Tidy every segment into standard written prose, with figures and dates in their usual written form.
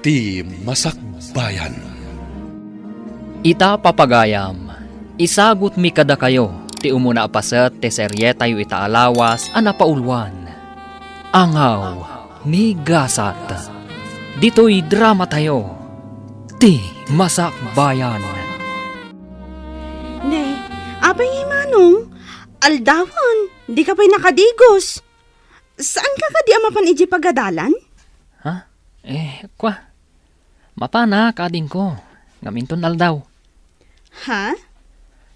Ti Masakbayan. Ita papagayam, isagot mi kada kayo, ti umuna apaset ti serye tayo itaalawas anapaulwan. Angaw ni Gasat. Dito'y drama tayo, ti Masakbayan. Ne, abay ngay manong, aldawan, di ka pa'y nakadigos. Saan ka di amapan iji pagadalan? Ha? Mapana kading ko, ngaminton aldaw. Ha?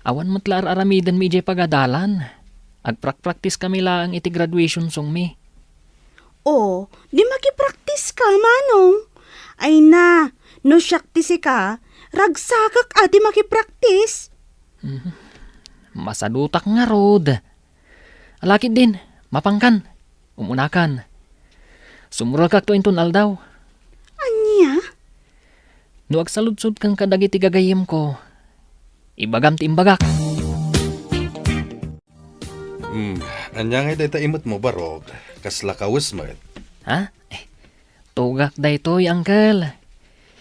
Awan mo't lar aramidan mi ije pagadalan. Agprak-praktis kami lang iti graduation song mi. O, di makipraktis ka, manong. Ay na, no syaktisi ka, ragsakak ati makipraktis. Masadutak nga rod. Alakit din, mapangkan, umunakan. Sumurol kak to inton aldaw. Anya? No agsaludsud kang kadagiti gagayim ko, ibagam ti imbagak. Anya nga day imot mo barog, kasla kawis mo. Ha? Tugak daytoy, uncle.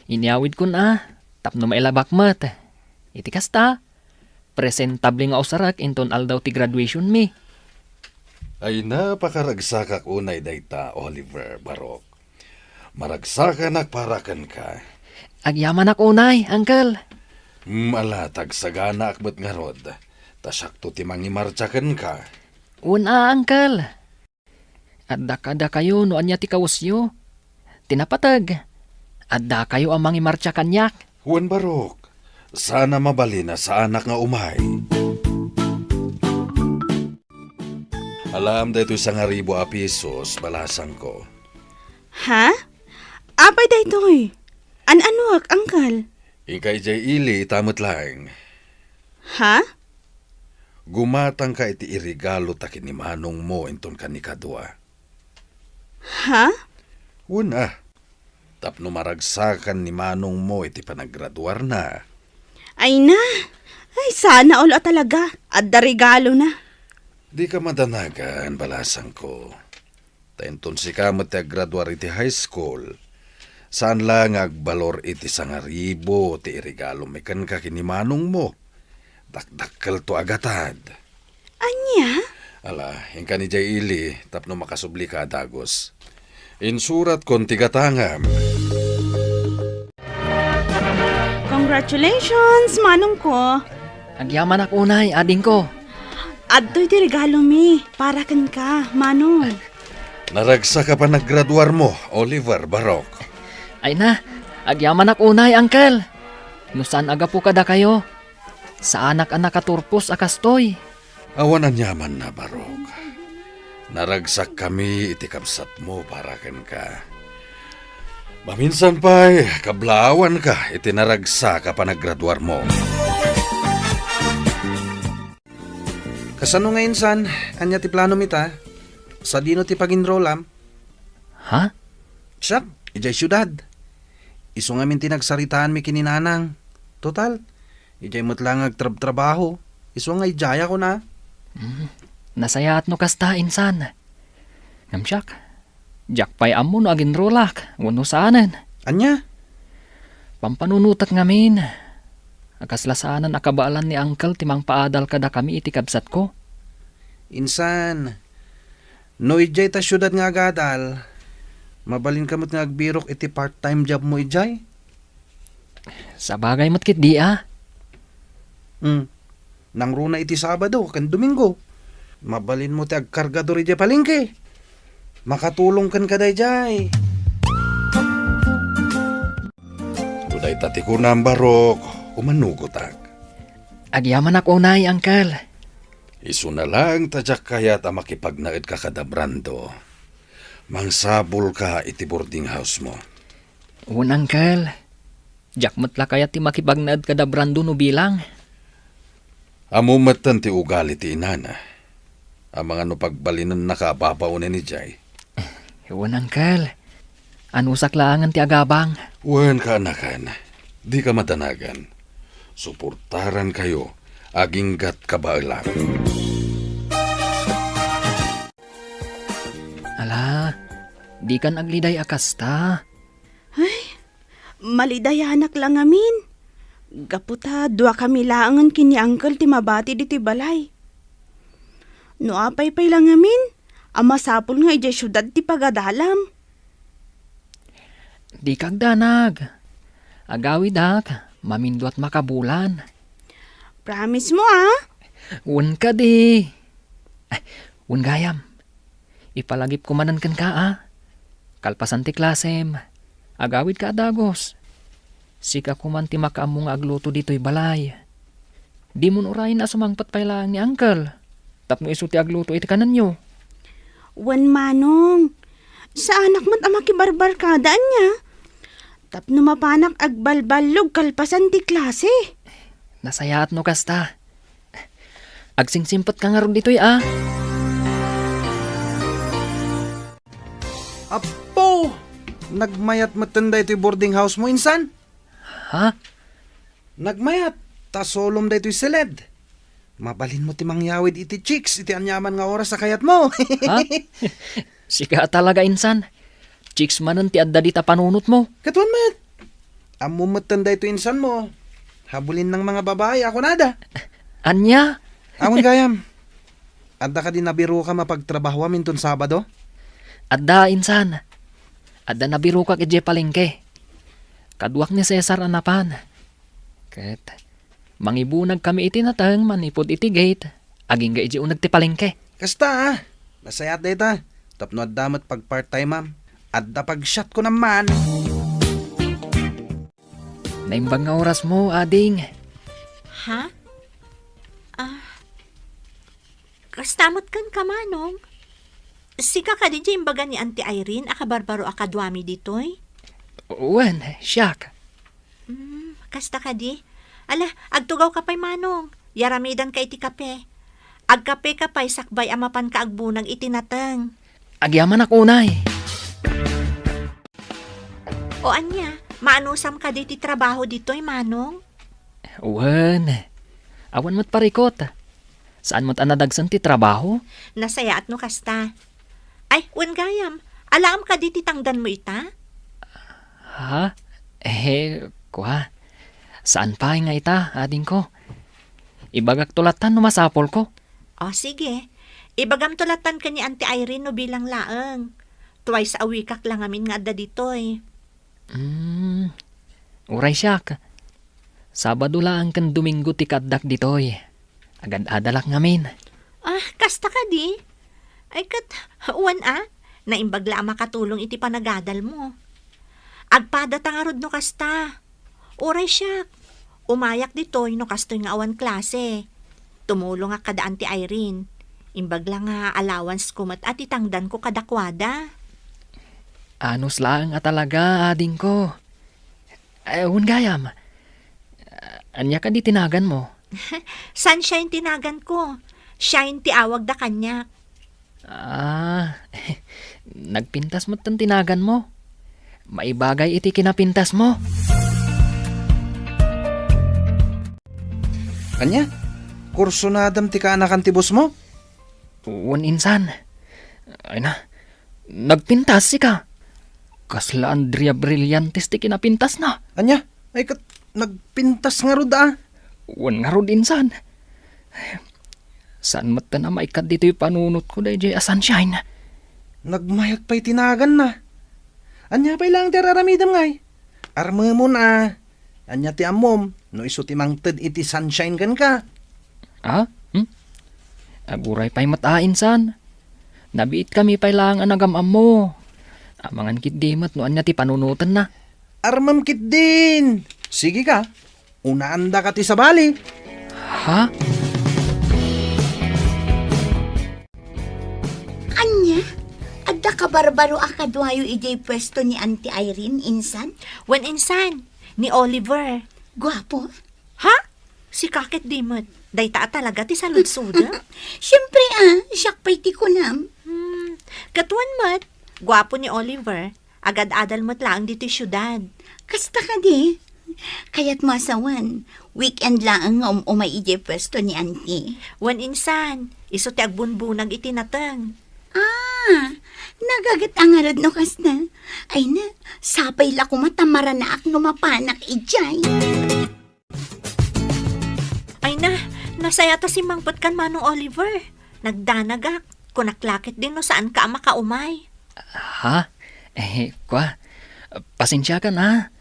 Iniawid ko na, tapno mailabak mat. Iti kasta, presentable nga usarak inton aldaw ti graduation mi. Ay napakaragsakak unay dayta, Oliver Barok. Maragsakan parakan ka. Agyaman ak unay, uncle. Malatag sagana akbat nga rod. Tasakto ti mangimartsakan ka. Una, uncle. Adda kayo no anya ti kawusyo. Tinapatag. Adda kayo amang imartsa kanyak. Juan Barok, sana mabalina sa anak nga umay. Alam dahito isang 1,000 pesos, balasan ko. Ha? Abay daytoy. An-anuak, angkal? Ingkay jay ili, tamot lang. Ha? Gumatang ka iti irigalo takin ni manong mo inton kanikadwa. Ha? Una, tapno maragsakan ni manong mo iti panagraduar na. Ay na. Ay, sana ulo talaga. Adda regalo na. Di ka madanagan, balasan ko. Tainton si ka graduar iti high school. Saan lang agbalor iti 1,000 ti irigalo mekan ka kinimanong mo. Dakdakkel to agatad. Anya? Ala, ingka ni jay ili, tapno makasubli ka dagos. Insurat kon tigatangam. Congratulations, manong ko. Agyaman ak unay, ading ko. Adto'y ti regalo mi. Para kan ka, manong. Naragsa ka pa naggraduar mo, Oliver Barok. Ay na, agyaman ak unay, uncle. No saan aga po kada kayo? Sa anak-anak katurpos akastoy. Awan ang yaman na, Barok. Naragsak kami iti kapsat mo para ken ka. Maminsan pa'y kablawan ka iti naragsa ka pa naggraduar mo. Kasano ngayon san, anya ti plano mita? Sa dino ti pag-enrollam? Ha? Siyak, ijay syudad. Iso nga min tinagsaritaan mi kininanang. Total, ijay matlang agtrabaho. Iso nga ijaya ko na. Nasaya at no kasta insan. Ngamsyak, jak pa'y amo no agin rolak, wano saanan. Anya? Pampanunutat ngamin. Akaslasanan akabaalan ni uncle timang paadal kada kami iti kabsat ko. Insan, no ijay ta syudad nga agadal. Mabalin kamot nga agbirok iti part-time job mo ijay? Sa bagay matkit di Nang runa iti Sabado, kan Domingo. Mabalin mo ti agkargador ijay palengke. Makatulong kan kaday jay. Uday tati ko na ang Barok, umanugotak. Agyaman ak unay, uncle. Isu na lang tadyak kaya ta makipagnaid ka kada brando. Mangsabol ka iti boarding house mo. Unangkel, jak matla kaya ti makibagnad kada brando no bilang. Amumatan ti ugali ti inana. Ang mga no pagbalinan nakababaunin ni Jay. Unangkel, anusak laangan ti agabang. Wen ka anakan, di ka matanagan. Suportaran kayo, aginggat kabailan. Ala, di kan agliday akasta. Ay, Malidayanak lang amin. Gaputa, dua kami laangan kini Uncle ti mabati diti balay. No apay-pay lang amin, ama sapol nga ijay syudad ti pagadalam. Di kag danag. Agawid ak, mamindo at makabulan. Promise mo ah. Un ka di. Ay, un gayam. Ipalagip kumanan kan ka Kalpasan ti klasem. Agawid ka adagos. Sika kuman ti makaamong agluto dito'y balay. Di mo urayin na sumangpat pa lang ni Uncle. Tapno iso ti agluto iti kanan nyo. Wan manong. Sa anak mo't ama kibarbarkadaan niya. Tapno mapanak agbalbalog kalpasan ti klase. Nasayaat no kasta. Agsingsimpat ka nga ron dito'y Apo! Nagmayat matanda ito'y boarding house mo, insan? Ha? Nagmayat, ta solom da ito'y seled. Mabalin mo ti mangyawid iti chicks, iti anyaman nga oras sa kayat mo. Ha? Sika talaga insan. Chicks manan ti adda dita panunot mo. Katuan mat. Amo matanda ito insan mo. Habulin ng mga babae, ako nada. Anya? Amon gayam. Adda ka din nabiro ka mapagtrabaho amin ton Sabado? Adda insan. Adda nabiro ka kay palengke. Kaduak ni Cesar anapan. Ket mangibunag kami iti natang manipod iti gate. Aging ga iti unag ti palengke. Kasta Nasayat da ita. Tapno adda mat pag part-time ma'am. Adda pag shot ko naman. Naimbang nga oras mo, ading. Ha? Kastamot kan kamanong. Sika ka din dyan imbaga ni Auntie Irene, akabarbaro akadwami ditoy. Wen, siyak. Kasta ka di. Ala, agtugaw ka pa'y manong. Yaramidan ka iti kape. Agkape ka pa'y sakbay amapan ka agbunag itinatang. Agyaman ako unay. O anya, maanusam ka di ti trabaho ditoy manong? Wen, awan mo't parikot. Saan mo't anadagsan ti trabaho? Nasaya at no kasta. Ay, wen gayam, alam ka di ti tangdan mo ita? Ha? Kuha. Saan pa nga ita, ading ko? Ibagak tulatan no masapol ko. O sige, ibagam tulatan ka ni Auntie Irene no bilang laeng. Twice a week kak lang amin nga adda ditoy. Uray siyak. Sabado lang kan Domingo ti kaddak ditoy. Agad adalak ngamin. Kasta ka di? Ay kat, uwan naimbagla makatulong iti panagadal mo. Agpada tangarod no kasta. Uray siyak. Umayak ditoy no kastoy nga awan klase. Tumulong nga kada Auntie Irene. Imbagla nga allowance ko mat at itangdan ko kadakwada. Anos lang talaga, ading ko. Gayam. Anya ka di tinagan mo? Sunshine tinagan ko. Shine ti awag da kanya. Nagpintas mo't tan tinagan mo. Maibagay iti kinapintas mo. Anya? Kurso na adam ti kaanakan ti boss mo? Wan insan. Ay na, nagpintas si ka. Kasla Andrea Brillantes ti kinapintas na. Anya? Ay kat, nagpintas nga rod Wan nga rod insan. Saan mat na maikat dito yung panunot ko da jay sunshine. Nagmayat pa'y tinagan na. Anya pa'y lang ti raramidam ngay. Arma mo na. Anya ti amom, no iso ti mangted iti sunshine kan ka. Aburay pa'y matain san. Nabiit kami pa'y lang ang nagamam mo. Amangan kit di mat no anya ti panunutan na. Armam kit din. Sige ka, unaanda ka ti sabali. Ha? Anya? Adda ka barbaro akadwayo ijay pwesto ni Auntie Irene, insan? When insan, ni Oliver. Gwapo? Ha? Si Kakit Dimot. Dayta talaga ti saludsuda. Siyempre siyak pa'y ti kunam. Katuan mat, gwapo ni Oliver. Agad-adal mo't lang dito syudad. Kasta ka di. Kaya't masawan, weekend lang ang umay ijay pwesto ni Auntie. When insan, iso ti agbunbunag itinatang. Nagagat ang arad no kasta. Ay na, sapay la kumatamara na ak numapanak ijay. Ay na, nasaya ta si Mangpot kan Manong Oliver. Nagdanagak. Kunaklakit din no saan ka makaumay. Ha? Pasensya ka na.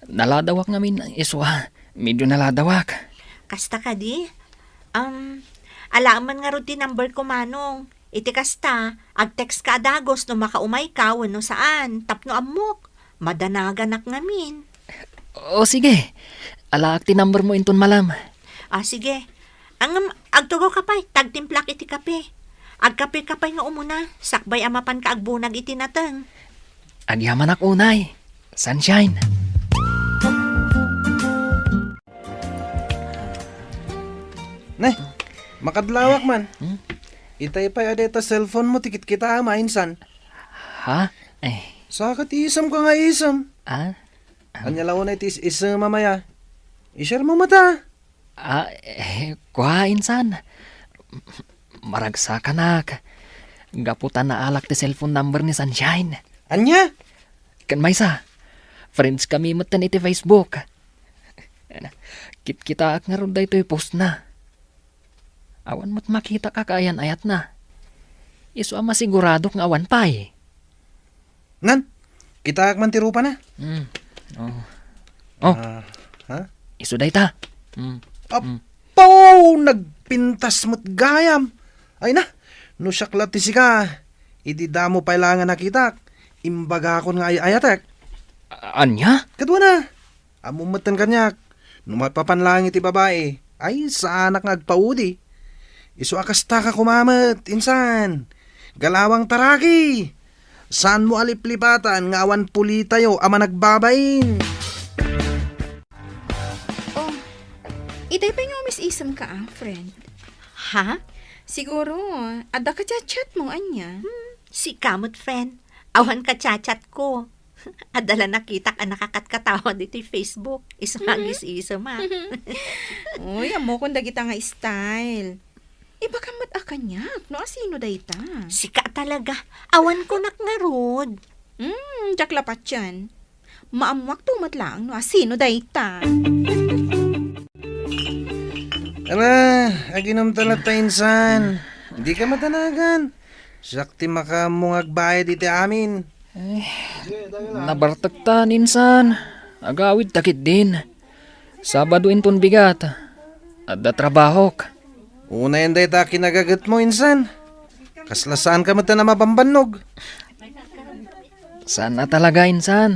Naladawak namin iswa. Medyo naladawak. Kasta ka di? Alaman nga ro ti number ko Manong. Iti kasta, ag-text ka adagos no makaumay ka no saan. Tapno amok. Madanaganak ngamin. O sige. Alaak ti number mo inton malam. Sige. Agtugo ka pa'y, tagtimplak iti kape. Agkape ka pa'y nga umuna, sakbay amapan ka agbunag iti nateng. Agyaman ak unay. Sunshine. Ne, makadlawak man. Itay pa adeta cellphone mo, tikit kita mainsan. Ha? Sakat isam ka nga isam. Anya laon na itis isam mamaya. I-share mo mata. Insan. Maragsa ka nak. Gaputan na alak ti cellphone number ni Sunshine. Anya? Kan maysa. Friends kami matan iti Facebook. Kita ak nga ron da ito post na. Awan mo't makita ka kaayan ayat na. Iso ama sigurado nga awan pa eh. Nan, kita ak man tirupa na. Ha? Iso day ta. Apaw! Nagpintas mo't gayam. Ay na, no syaklat ti sika. Idi damo pailangan nakita. Imbaga akon nga ayatek. Anya? Kadwa na. Amumatan kanyak. Numapapanlangit ti babae. Ay, sa anak ngagpaudi. Iso akasta ka kumamat, insan. Galawang taraki. Saan mo aliplipatan nga awan puli tayo ama nagbabain. Itay pa nga Miss Isam ka friend. Ha? Siguro, ada ka chat mo, anya. Si kamot friend. Awan ka chat ko. Adala nakita ka nakakatkatawa dito yung Facebook. Ismagis isa ma. Uy, amo kung dagita nga style. Iba ka mat akanyak, no asino dayta? Sika talaga. Awan ko nakngarod. Jaklapat yan. Maamwak tumat lang, no asino dayta? Ala, aginom talat ta insan. Hindi ka matanagan. Sakti makamungag bayad iti amin. Nabartagtan insan. Agawid takit din. Sabado inton bigat. Adda trabahok. Una yan day ta kinagagat mo insan. Kaslasaan ka mata na mapambanog. Sana talaga insan.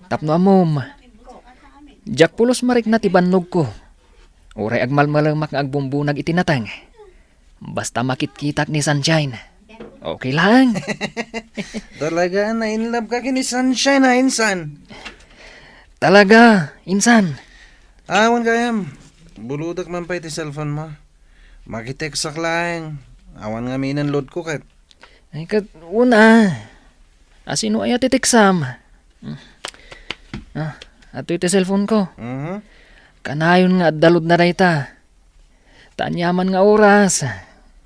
Tapno amom. Jak pulos marik na tibannog ko. Uray agmalmalamak nga agbumbunag itinatang. Basta makitkitak ni Sunshine. Okay lang. Talaga na in love ka kini Sunshine ha insan. Talaga, insan. Awan kayam. Buludak man pa iti cellphone mo. Makitext lang. Awan nga minan load ko kat. Ay kat una. Asino ay atitiksam. Ato iti cellphone ko. Kanayon nga dalod na rayta. Tanyaman nga oras.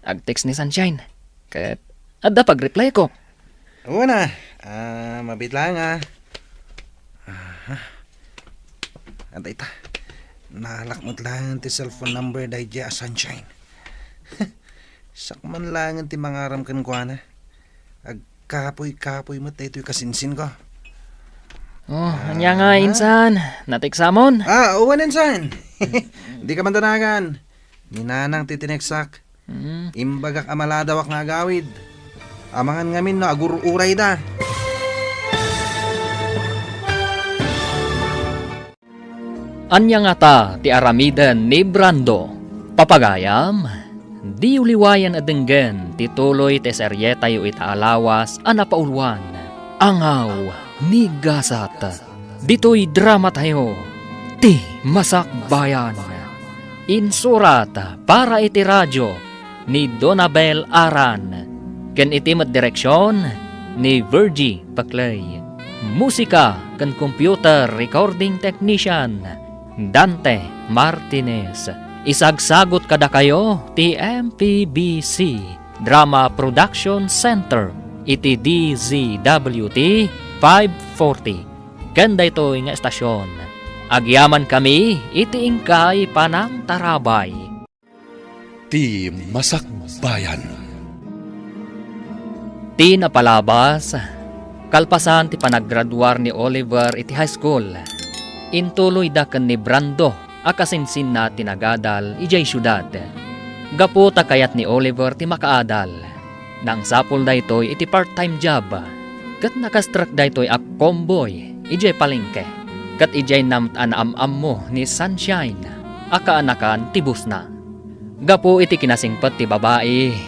Ag-text ni Sunshine. Kat adda pag-reply ko. Una. Mabit lang ha. Antay ta. Nalakmot lang ti cellphone number dahi dya Sunshine. Sakman lang ti mangaram kan ko na. Agkapoy-kapoy mo tayo kasinsin ko. Anya nga insan. Natiksamon. Uwan insan. Di ka man tanagan. Ninanang titineksak. Imbagak amaladawak nga agawid. Amangan ngamin no agururay da. Anya nga ta ti aramidan ni Brando. Papagayam. Di uliwayan adenggen ti tuloy ti seryeta yu itaalawas anapaulwan. Angaw ni Gasat. Dito'y drama tayo. Ti Masakbayan. Insurat para iti radyo ni Donabel Aran. Ken iti direksyon ni Virgie Paclay. Musika ken computer recording technician Dante Martinez. Isagsagot kada kayo ti MPBC Drama Production Center iti DZWT 540. Kanda ito nga estasyon. Agyaman kami iti ingkay panang tarabay. Ti Masakbayan. Ti napalabas, kalpasan ti panaggraduar ni Oliver iti high school. Intuloy da ken ni Brando akasinsin na tinagadal ijay syudad. Gaputa kayat ni Oliver ti makaadal. Nang sapol da ito'y iti part-time job. Kat nakastruck da ito'y ak comboy ijay palengke. Kat ijay namtan am mo ni Sunshine. Akaanakan tibus na. Gapu iti kinasingpet ti babae.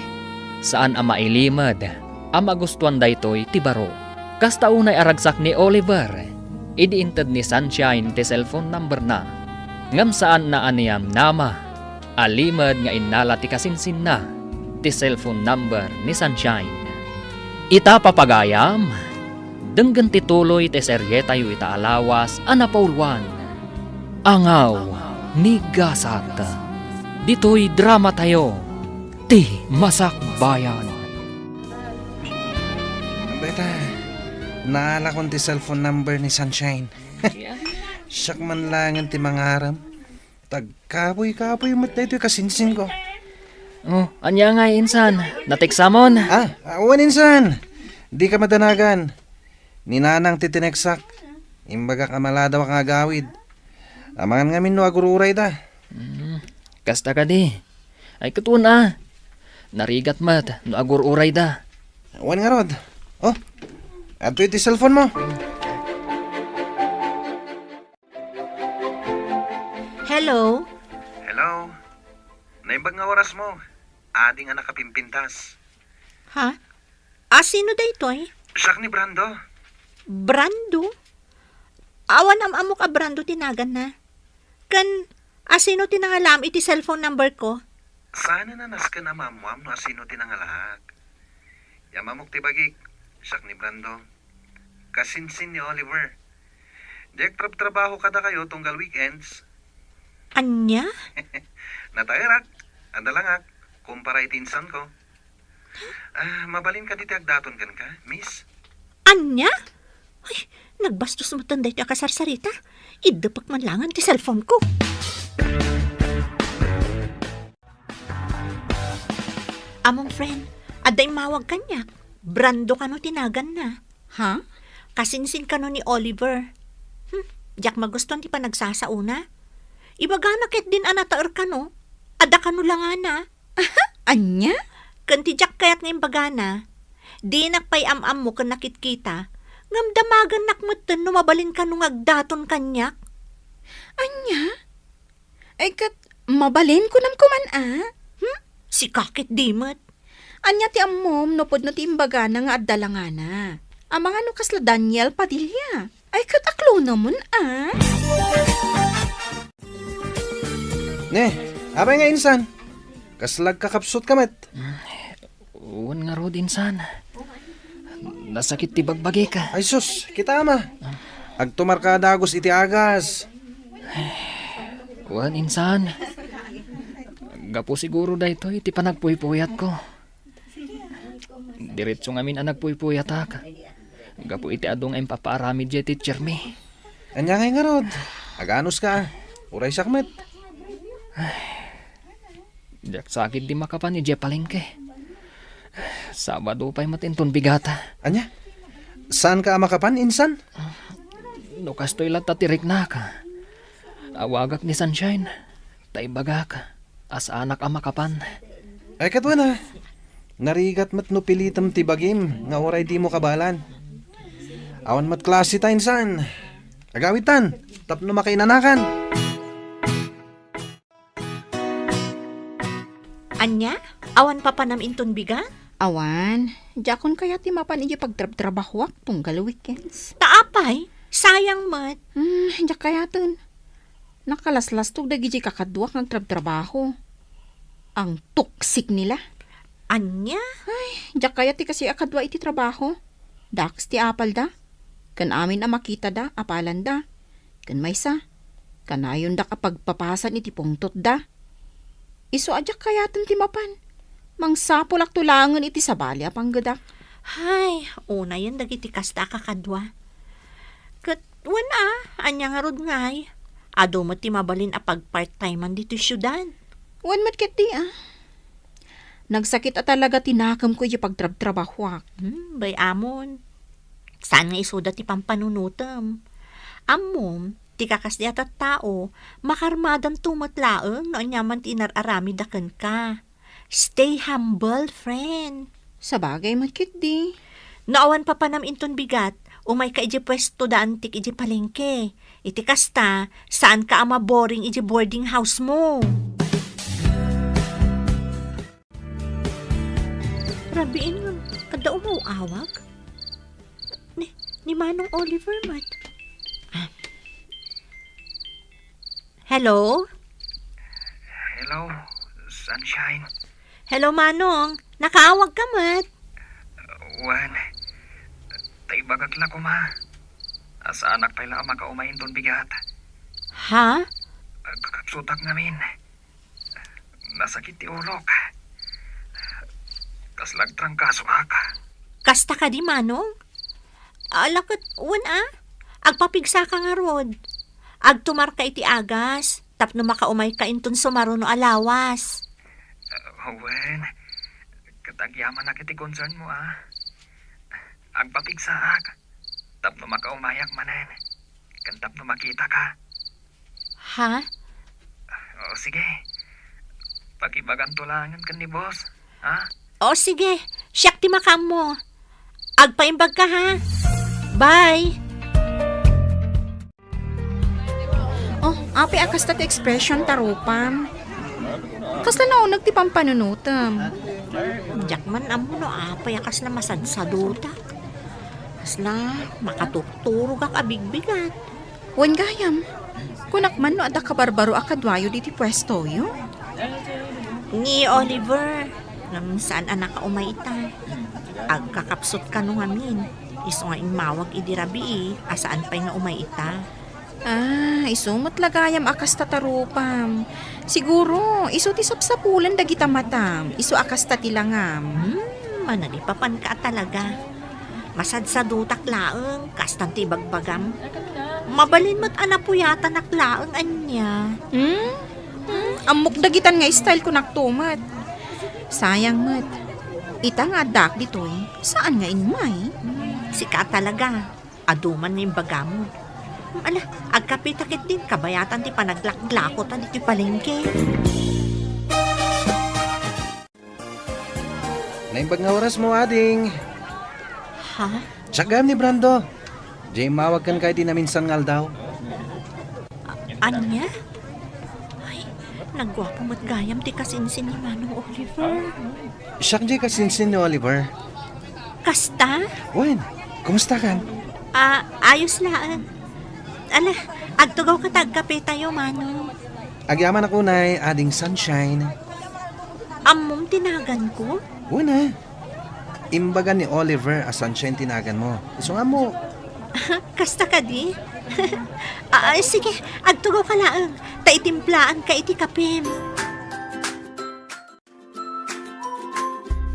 Saan ang mailimad. Ang magustuhan da ito'y ti baro. Kasta unay aragsak ni Oliver. Idiintad ni Sunshine ti cellphone number na. Ngam saan na aniyam nama. Alimad nga inala ti kasinsin na ti cellphone number ni Sunshine. Ita papagayam. Denggan ti tuloy ti serye tayo ita alawas anapaulwan. Angaw ni Gasat. Dito'y drama tayo. Ti Masakbayan. Beta, naala kong ti cellphone number ni Sunshine. Siyak man langan ti mangaram. Tagkapoy-kapoy mat na ito kasinsin ko. Oh, anya nga insan. Natiksamon. Awan insan. Di ka madanagan. Ninanang titineksak. Imbaga kamalada wa nga gawid. Amangan ngamin no agururay da. Kasta ka di. Ay katuna. Narigat mat. No agur-uray da. Awan nga rod. Oh, ato iti cellphone mo. Hello? Hello. Naimbag nga oras mo. Adi nga nakapimpintas. Ha? Sino da ito eh? Siyak ni Brando. Brando? Awan am ka Brando tinagan na. Kan, sino tinangalam iti cellphone number ko? Sana na nas ka na mamuam no asino tinangalahak. Yamamok tibagik. Siyak ni Brando. Kasinsin ni Oliver. Dek trabaho kada kayo tunggal weekends. Anya? Natairak. Andalangak. Kumpara itinsan ko. Mabalin ka diti agdaton kan ka, miss? Anya? Ay, nagbastos mo tanday ti akasarsarita. Idapak man langan ti cellphone ko. Among friend, aday mawag kanya. Brando ka no tinagan na. Ha? Kasinsin ka no ni Oliver. Diyak magustuhan ti pa nagsasauna. Ibaga ket din anataer ka no. Ada ka no lang na. Anya? Kanti diyak kayat ngayon bagana. Di nakpay am mo kan nakitkita. Ngam damagan nakmutten no mabalin ka no ngagdaton kanyak. Anya? Ay kat, mabalin ko nam kuman Si kakit dimot. Anya ti ammom no pod no ti imbaga na nga addalangana. Ang mga no kasla Daniel Padilla. Ay kat aklo naman Ne, abay nga insan. Kaslag kakapsot kamat. Uwan nga rod insan. Nasakit ti bagbagi ka. Ay sus, kita ama. Agtumar ka dagos iti agas. Uwan insan. Gapo siguro da ito iti panagpuypuyat ko. Diretso ngamin ang nagpuypuyat ka. Gapo iti adong ang papaaramid di teacher mi. Anya nga nga rod. Aganos ka. Uray sakmet. Diyak sakit di makapan ni Jepalengke. Sabado pa'y matinton bigata. Anya? Saan ka makapan, insan? No kastoy lang tatirik na ka. Awagak ni Sunshine. Taibaga ka. As anak ang makapan. Ay katwa na. Narigat mat no pilitam ti bagim. Nga oray di mo kabalan. Awan mat klase ta, insan. Agawitan. Tapno makainanakan. Anya? Awan pa panam inton biga? Awan, jakon kaya ti mapan iji pagtrabaho tunggal weekends. Taapay? Sayang mat. Jak kaya tun. Nakalaslas tog dagiji kakadwak ng trabaho. Ang toxic nila. Anya? Jak kaya ti kasi akadwa iti trabaho. Dax ti apal da. Kan amin na makita da, apalan da. Kan maysa. Kanayon da kapag papasan iti pungtot da. Iso ajak kaya tun ti mapan. Mangsapulak tulangan iti sabali apang gadak. Hay, una yan dagiti kasta kakadwa. Kat, anya nga rod ngay. Ado mo ti mabalin a pag part-timean dito syudad. Wan mat ket di Nagsakit at talaga tinakam ko yung pagtrab-trabahwak. Bay amon. Saan nga isuda ti pampanunutam? Amom, ti kakasdi at tao, makarmadan tumatlaeng no anyaman ti inararami daken ka. Stay humble, friend. Sa bagay mat ket di. Naawan pa panam inton bigat, umay ka iji pwesto da antik iji palengke. Iti kasta, saan ka ama boring iji boarding house mo? Rabiin nga, kada umawawag? Ni Manong Oliver, mat. Hello? Hello, Sunshine. Hello, Manong. Nakaawag ka, mat. Wan, tay bagat la ko ma. Asa anak pala makaumayin ton bigat. Ha? Kakapsutak ngamin. Nasakit ti ulok. Kaslag trangkaso ka. Kasta ka di, Manong? Alakot, agpapigsa ka nga rod. Agtumar ka iti agas, tapno makaumay ka inton sumaro no alawas. Wan, katagyaman na kiti concern mo Agpapigsaak, tapno makaumayak manen. Kan tapno makita ka. Ha? O sige, pakibagan tulangan kan ni boss, ha? O sige, siyak ti makam mo. Agpaimbag ka ha. Bye! Oh, api akas tat expression tarupam. Kasla naunag ti pampanunutam. Jakman amo no apay akas na masadsaduta. Kasla, makatukturo kak abigbigat. Wan gayam. Kunakman no ada kabarbaro akadwayo diti pwesto yo. Ni Oliver, ngam saan anak ka umaita. Agkakapsot ka no ngamin. Iso nga inmawag idirabi asaan pa'y nga umaita. Isumot lagayam akas tatarupam. Siguro, iso ti sapsapulan dagita matam. Iso akas tatilangam. Manalipapan ka talaga. Masadsadutak laeng, kastan ti bagbagam. Mabalin mo't anapuyata naklaeng anya. Amok dagitan nga style ko naktumat. Sayang mat. Ita nga dak ditoy. Saan nga inmay? Sika talaga. Aduman nga yung bagamo. Ala, agkapitakit din. Kabayatan ti panaglaklakot at iti palengke. Naimbag nga oras mo, ading. Ha? Tsagam ni Brando. Jay, mawag kan kay di na minsan ngal daw. Anya? Ay, nagwapo mo't gayam ti kasinsin ni Manong Oliver. Siyak Jay kasinsin ni Oliver. Kasta? Wen, kumusta kan? Ayos laan. Ala, agtugaw ka tagkape tayo, Manong. Agyaman ako na ading Sunshine. Amom tinagan ko? Una, imbagan ni Oliver as Sunshine tinagan mo. Iso nga mo. Kasta ka di? Sige, agtugaw ka laang. Taitimplaan ka iti kapim.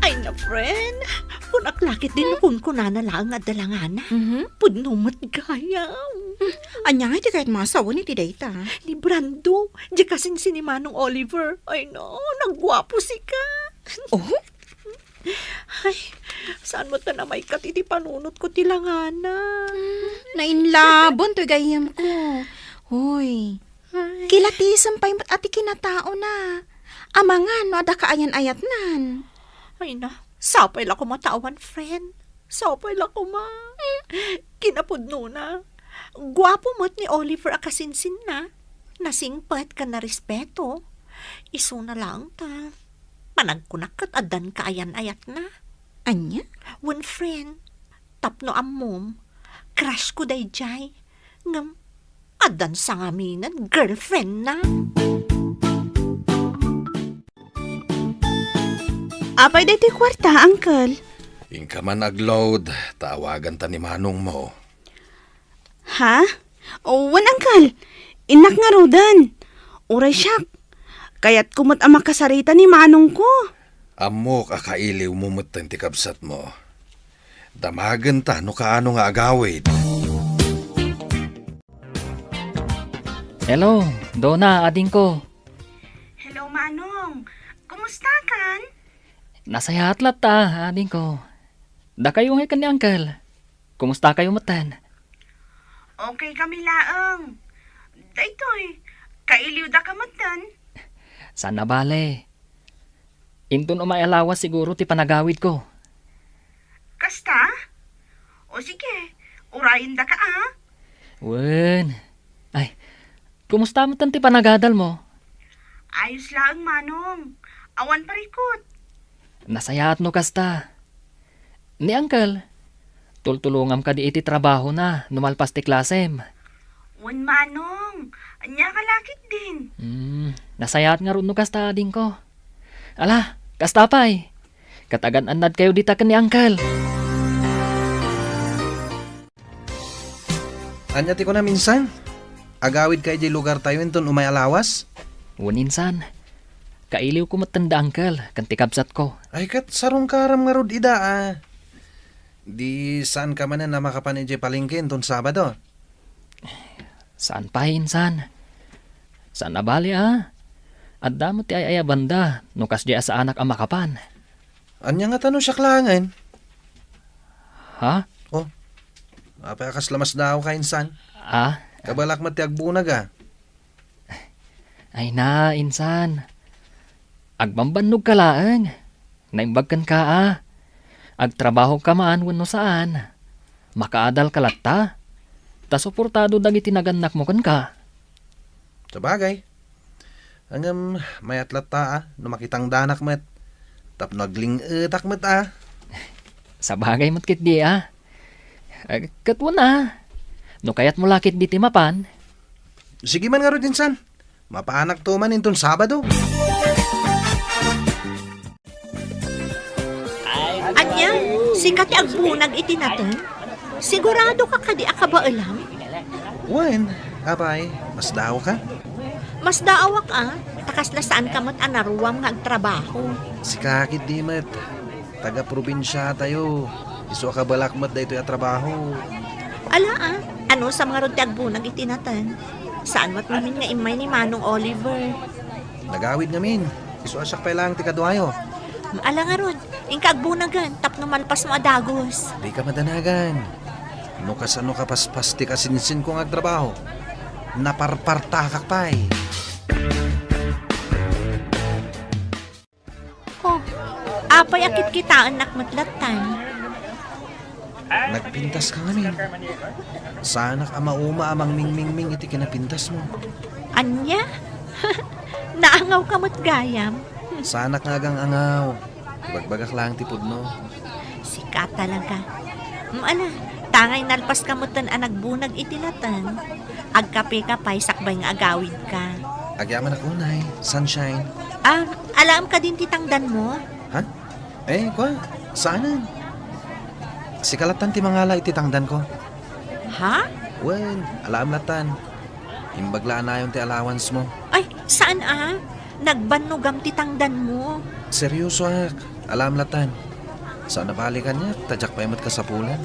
Ay na, friend. Kung aklakit din kung kunana lang at dalangana. Pudnumat gayam. Anya nga iti kahit masawa ni ti dayta. Ni Brando, di kasing si Manong Oliver. Ay no, nagwapo si ka. Oh? Ay, saan mo ta na may katiti panunot ko tilangana? Nainlabon to gayam ko. Hoy, Ay, kilatisan pa yung ati kinatao na. Amangan no ada kaayan-ayat nan. ay na, sapay la ko matawan, friend. Sapay la ko ma. Kinapudno na. Gwapo mo't ni Oliver akasinsin na. Nasingpat ka na respeto. Iso na lang ta. Panagkunakat adan kaayan-ayat na. Anya? One friend, tapno amom, crush ko day jay. Ngam, adan sa ngaminan, girlfriend na. Apay dito kwarta, uncle. Ingka man nag-load, tawagan ta ni Manong mo. Ha? Wan, uncle. Inak nga rodan. Uray siyak. Kaya't kumot ang makasarita ni Manong ko. Amok akailiw mo matan ti kabsat mo. Damagan ta no kaano nga agawid. Hello, Donna, ading ko. Hello, Manong. Kumusta kan? Nasa hatlat ta, ading ko. Da kayo nga kan ni Uncle. Kumusta kayo matan? Okay kami laang. Daytoy, kailiw da ka matan. Sana bale. Intun umayalawas siguro ti panagawid ko. Kasta? O sige, urayin da ka ah. Wen. Ay, kumusta mo ti panagadal mo? Ayos lang, Manong. Awan parikot. Nasayaat no kasta. Ni Uncle, tultulungam ka di iti trabaho na, numalpas ti klasem. Wan, Manong. Anya kalakit din. Nasayaat nga ron no kasta ading ko. Ala, kasta pay. Katagan anad kayo dita ka ni Uncle. Anya ti ko na minsan. Agawid kay di lugar tayo inton umay alawas. Wuninsan, kailiw ko matanda Uncle, kanti kabsat ko. Ay kat sarong karam nga rod ida ah. Di saan ka man na makapan iti palengke inton Sabado. Saan pa insan? Saan nabali At damo ti ay banda, nukas di sa anak ang makapan. Anya nga tanong siya klangan. Ha? Apay akas lamas daw ka insan. Kabalak mati agbunag ah. Ay na, insan. Agbambannog ka laang. Naimbag kan ka Agtrabaho ka maan wano saan. Makaadal ka latta. Ta suportado dagiti naganak mo kan ka. Sabagay. Hanggang may atlata no makitang danak met. Tap nagling etak met Sa bagay matkit di Katwan No kayat mo lakit di timapan. Sige man nga ro insan. Mapaanak to man inton Sabado. Anya, sikat agbunag iti natin. Sigurado ka kadi akabaalam? Wen, apay, mas daw ka? Mas daawak takas na saan ka mat anaruwam nga agtrabaho. Si kakit di met. Taga probinsya tayo. Iso ka balakmat da ito yung trabaho. Ala ano sa mga rod agbunag iti natin? Saan mat namin nga imay ni Manong Oliver? Nagawid ngamin. Iso asyak pa lang tikadwayo. Ala nga rod, ingka agbunagan, tapno malpas mo adagos. Di ka madanagan. No kasano ka paspas ti kasinsin kong agtrabaho. Naparpartakak pa'y. Apay akit kitaan nakmatlatan. Nagpintas ka ngamin. Sanak ama-uma amang ming-ming-ming iti kinapintas mo. Anya? Naangaw ka mo't gayam. Sanak nga gang angaw. Ibagbagak lang tipod no. Sikat talaga. Ala, tangay nalpas ka mo't nagbunag itinatan. Agkape ka pa'y sakbay nga agawid ka. Agyaman ako, Nay. Sunshine. Alam ka din titangdan mo? Ha? Kwa? Saanan? Si kalatan ti mangala ititangdan ko. Ha? Wen, alam latan. Imbaglaan na yung ti allowance mo. Ay, saan Nagbanugam titangdan mo. Seryoso ak, alam latan. Saan nabalikan niya, tadyak pa yamat kasapulan.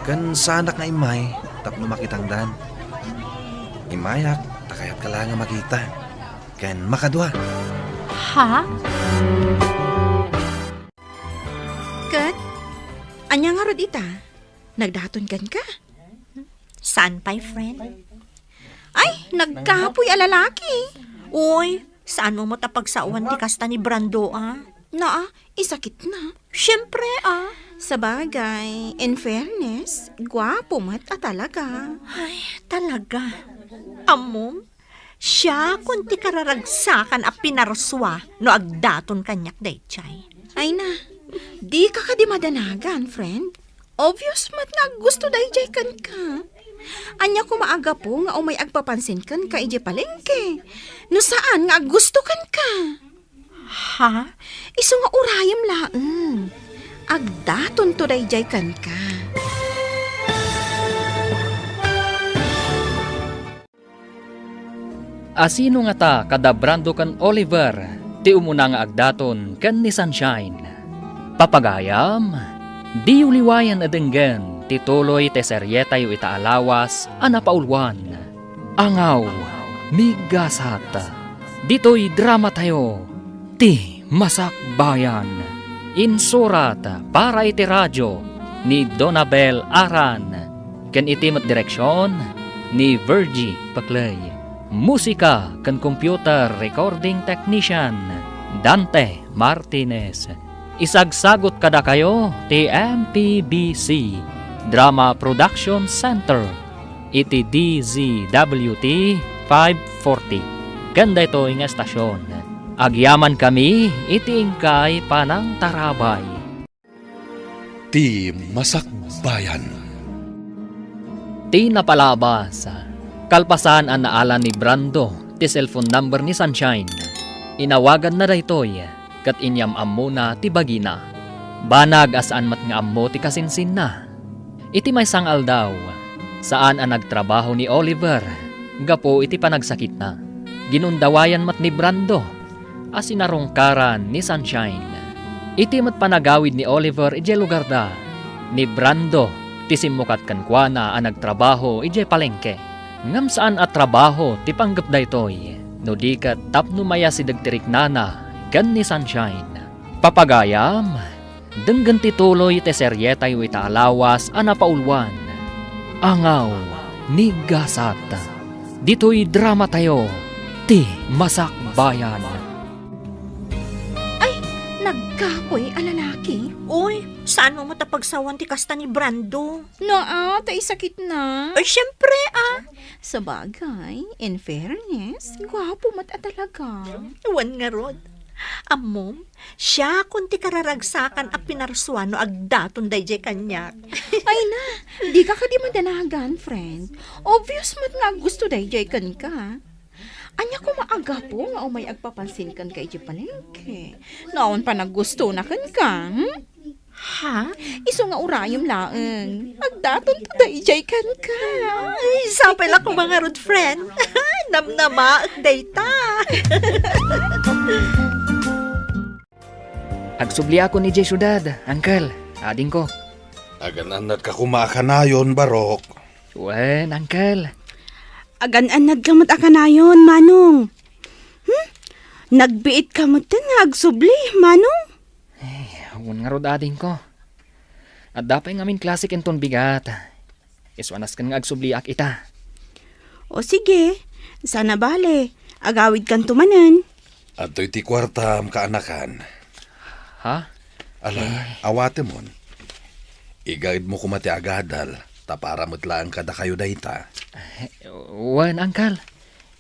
Kan sanak nga imay, tapno makitangdan. Imayak, takayat ka lang nga makita. Kan makadwa. Ha? Kat, anya nga rod ita? Nagdaton kan ka? Saan pa'y friend? Ay, nagkapoy a lalaki. Uy, saan mo matapagsawan di kasta ni Brando Isakit na. Siyempre Sa bagay, in fairness, gwapo mat talaga. Ay, talaga. Amom, siya kunti kararagsakan a pinarswa no agdaton kanyak daychay. Ay na, di ka di madanagan, friend. Obvious mat na gusto dayjay kan ka. Anya ko maaga po nga umay agpapansin kan ka ije palengke. No saan nga gusto kan ka? Ha? Iso nga urayam laeng. Agdaton to dayjay kan ka. Asino nga ta kada Brando kan Oliver? ti umuna nga agdaton kan ni Sunshine. Papagayam, di uliwayan adenggan ti tuloy te seryeta yu itaalawas anapaulwan. Angaw, migasat. Dito'y drama tayo, ti Masakbayan. Insurat para iti radyo ni Donabel Aran. Ken iti met direksyon ni Virgie Paclay. Musika ken computer recording technician Dante Martinez. Isagsagot kada kayo ti MPBC Drama Production Center iti DZWT 540. Ganda ito nga estasyon. Agyaman kami iti ingkay panang tarabay. Ti Masakbayan. Ti napalabas. Kalpasan ang naala ni Brando ti cellphone number ni Sunshine. Inawagan na daytoy kat inyam muna ti bagina. Banag asaan mat nga ammo ti kasinsin na. Iti may sangal daw saan ang nagtrabaho ni Oliver. Gapo iti panagsakit na. Ginundawayan mat ni Brando as sinarungkaran ni Sunshine. Iti mat panagawid ni Oliver ije lugar da. Ni Brando ti simukat kankwana ang nagtrabaho ije palengke. Ngam saan at trabaho ti panggap daytoy. No di kat tapno maya si dagtirik nana gan ni Sunshine. Papagayam, denggan ti tuloy ti seryeta yu itaalawas anapaulwan. Angaw, ni Gasata. Dito'y drama tayo, ti Masakbayan. Nagkakoy a lalaki. Uy, saan mo matapagsawan ti kasta ni Brando? Naa, tay sakit na. Ay, syempre Sa bagay, in fairness, gwapo mat a talaga. Wan nga rod. Amom, siya kung ti kararagsakan a pinarsuano agdaton dayjay kanyak. Ay na, di ka di madanagan, friend. Obvious mat nga gusto dayjay kan ka. Anya ko maaga po nga umay agpapansin kan kay di palengke. Naon pa naggusto na kan ka, Ha? Iso nga urayom laeng. Agdaton to dayjay kan ka. Ay, sapay lang ko mga rod friend. Namnama, dayta. Agsubli ako ni Jay Syudad, Uncle, ading ko. Agananat ka kumakanayon, Barok. Wen, Uncle. Agan-anad ka mat akanayon, Manong. Nagbiit ka mat nga agsubli, Manong. Awan nga rod ading ko. At dapay ngamin klasik enton bigat. Iswanas kan nga agsubliak ita. O sige, sana bale. Agawid kan tumanan. At to'y ti kwartam kaanakan. Ha? Ala, awate mon. Igayid mo kumati agadal. Tapara mutlaan kada kayo dayta. Wen, Uncle.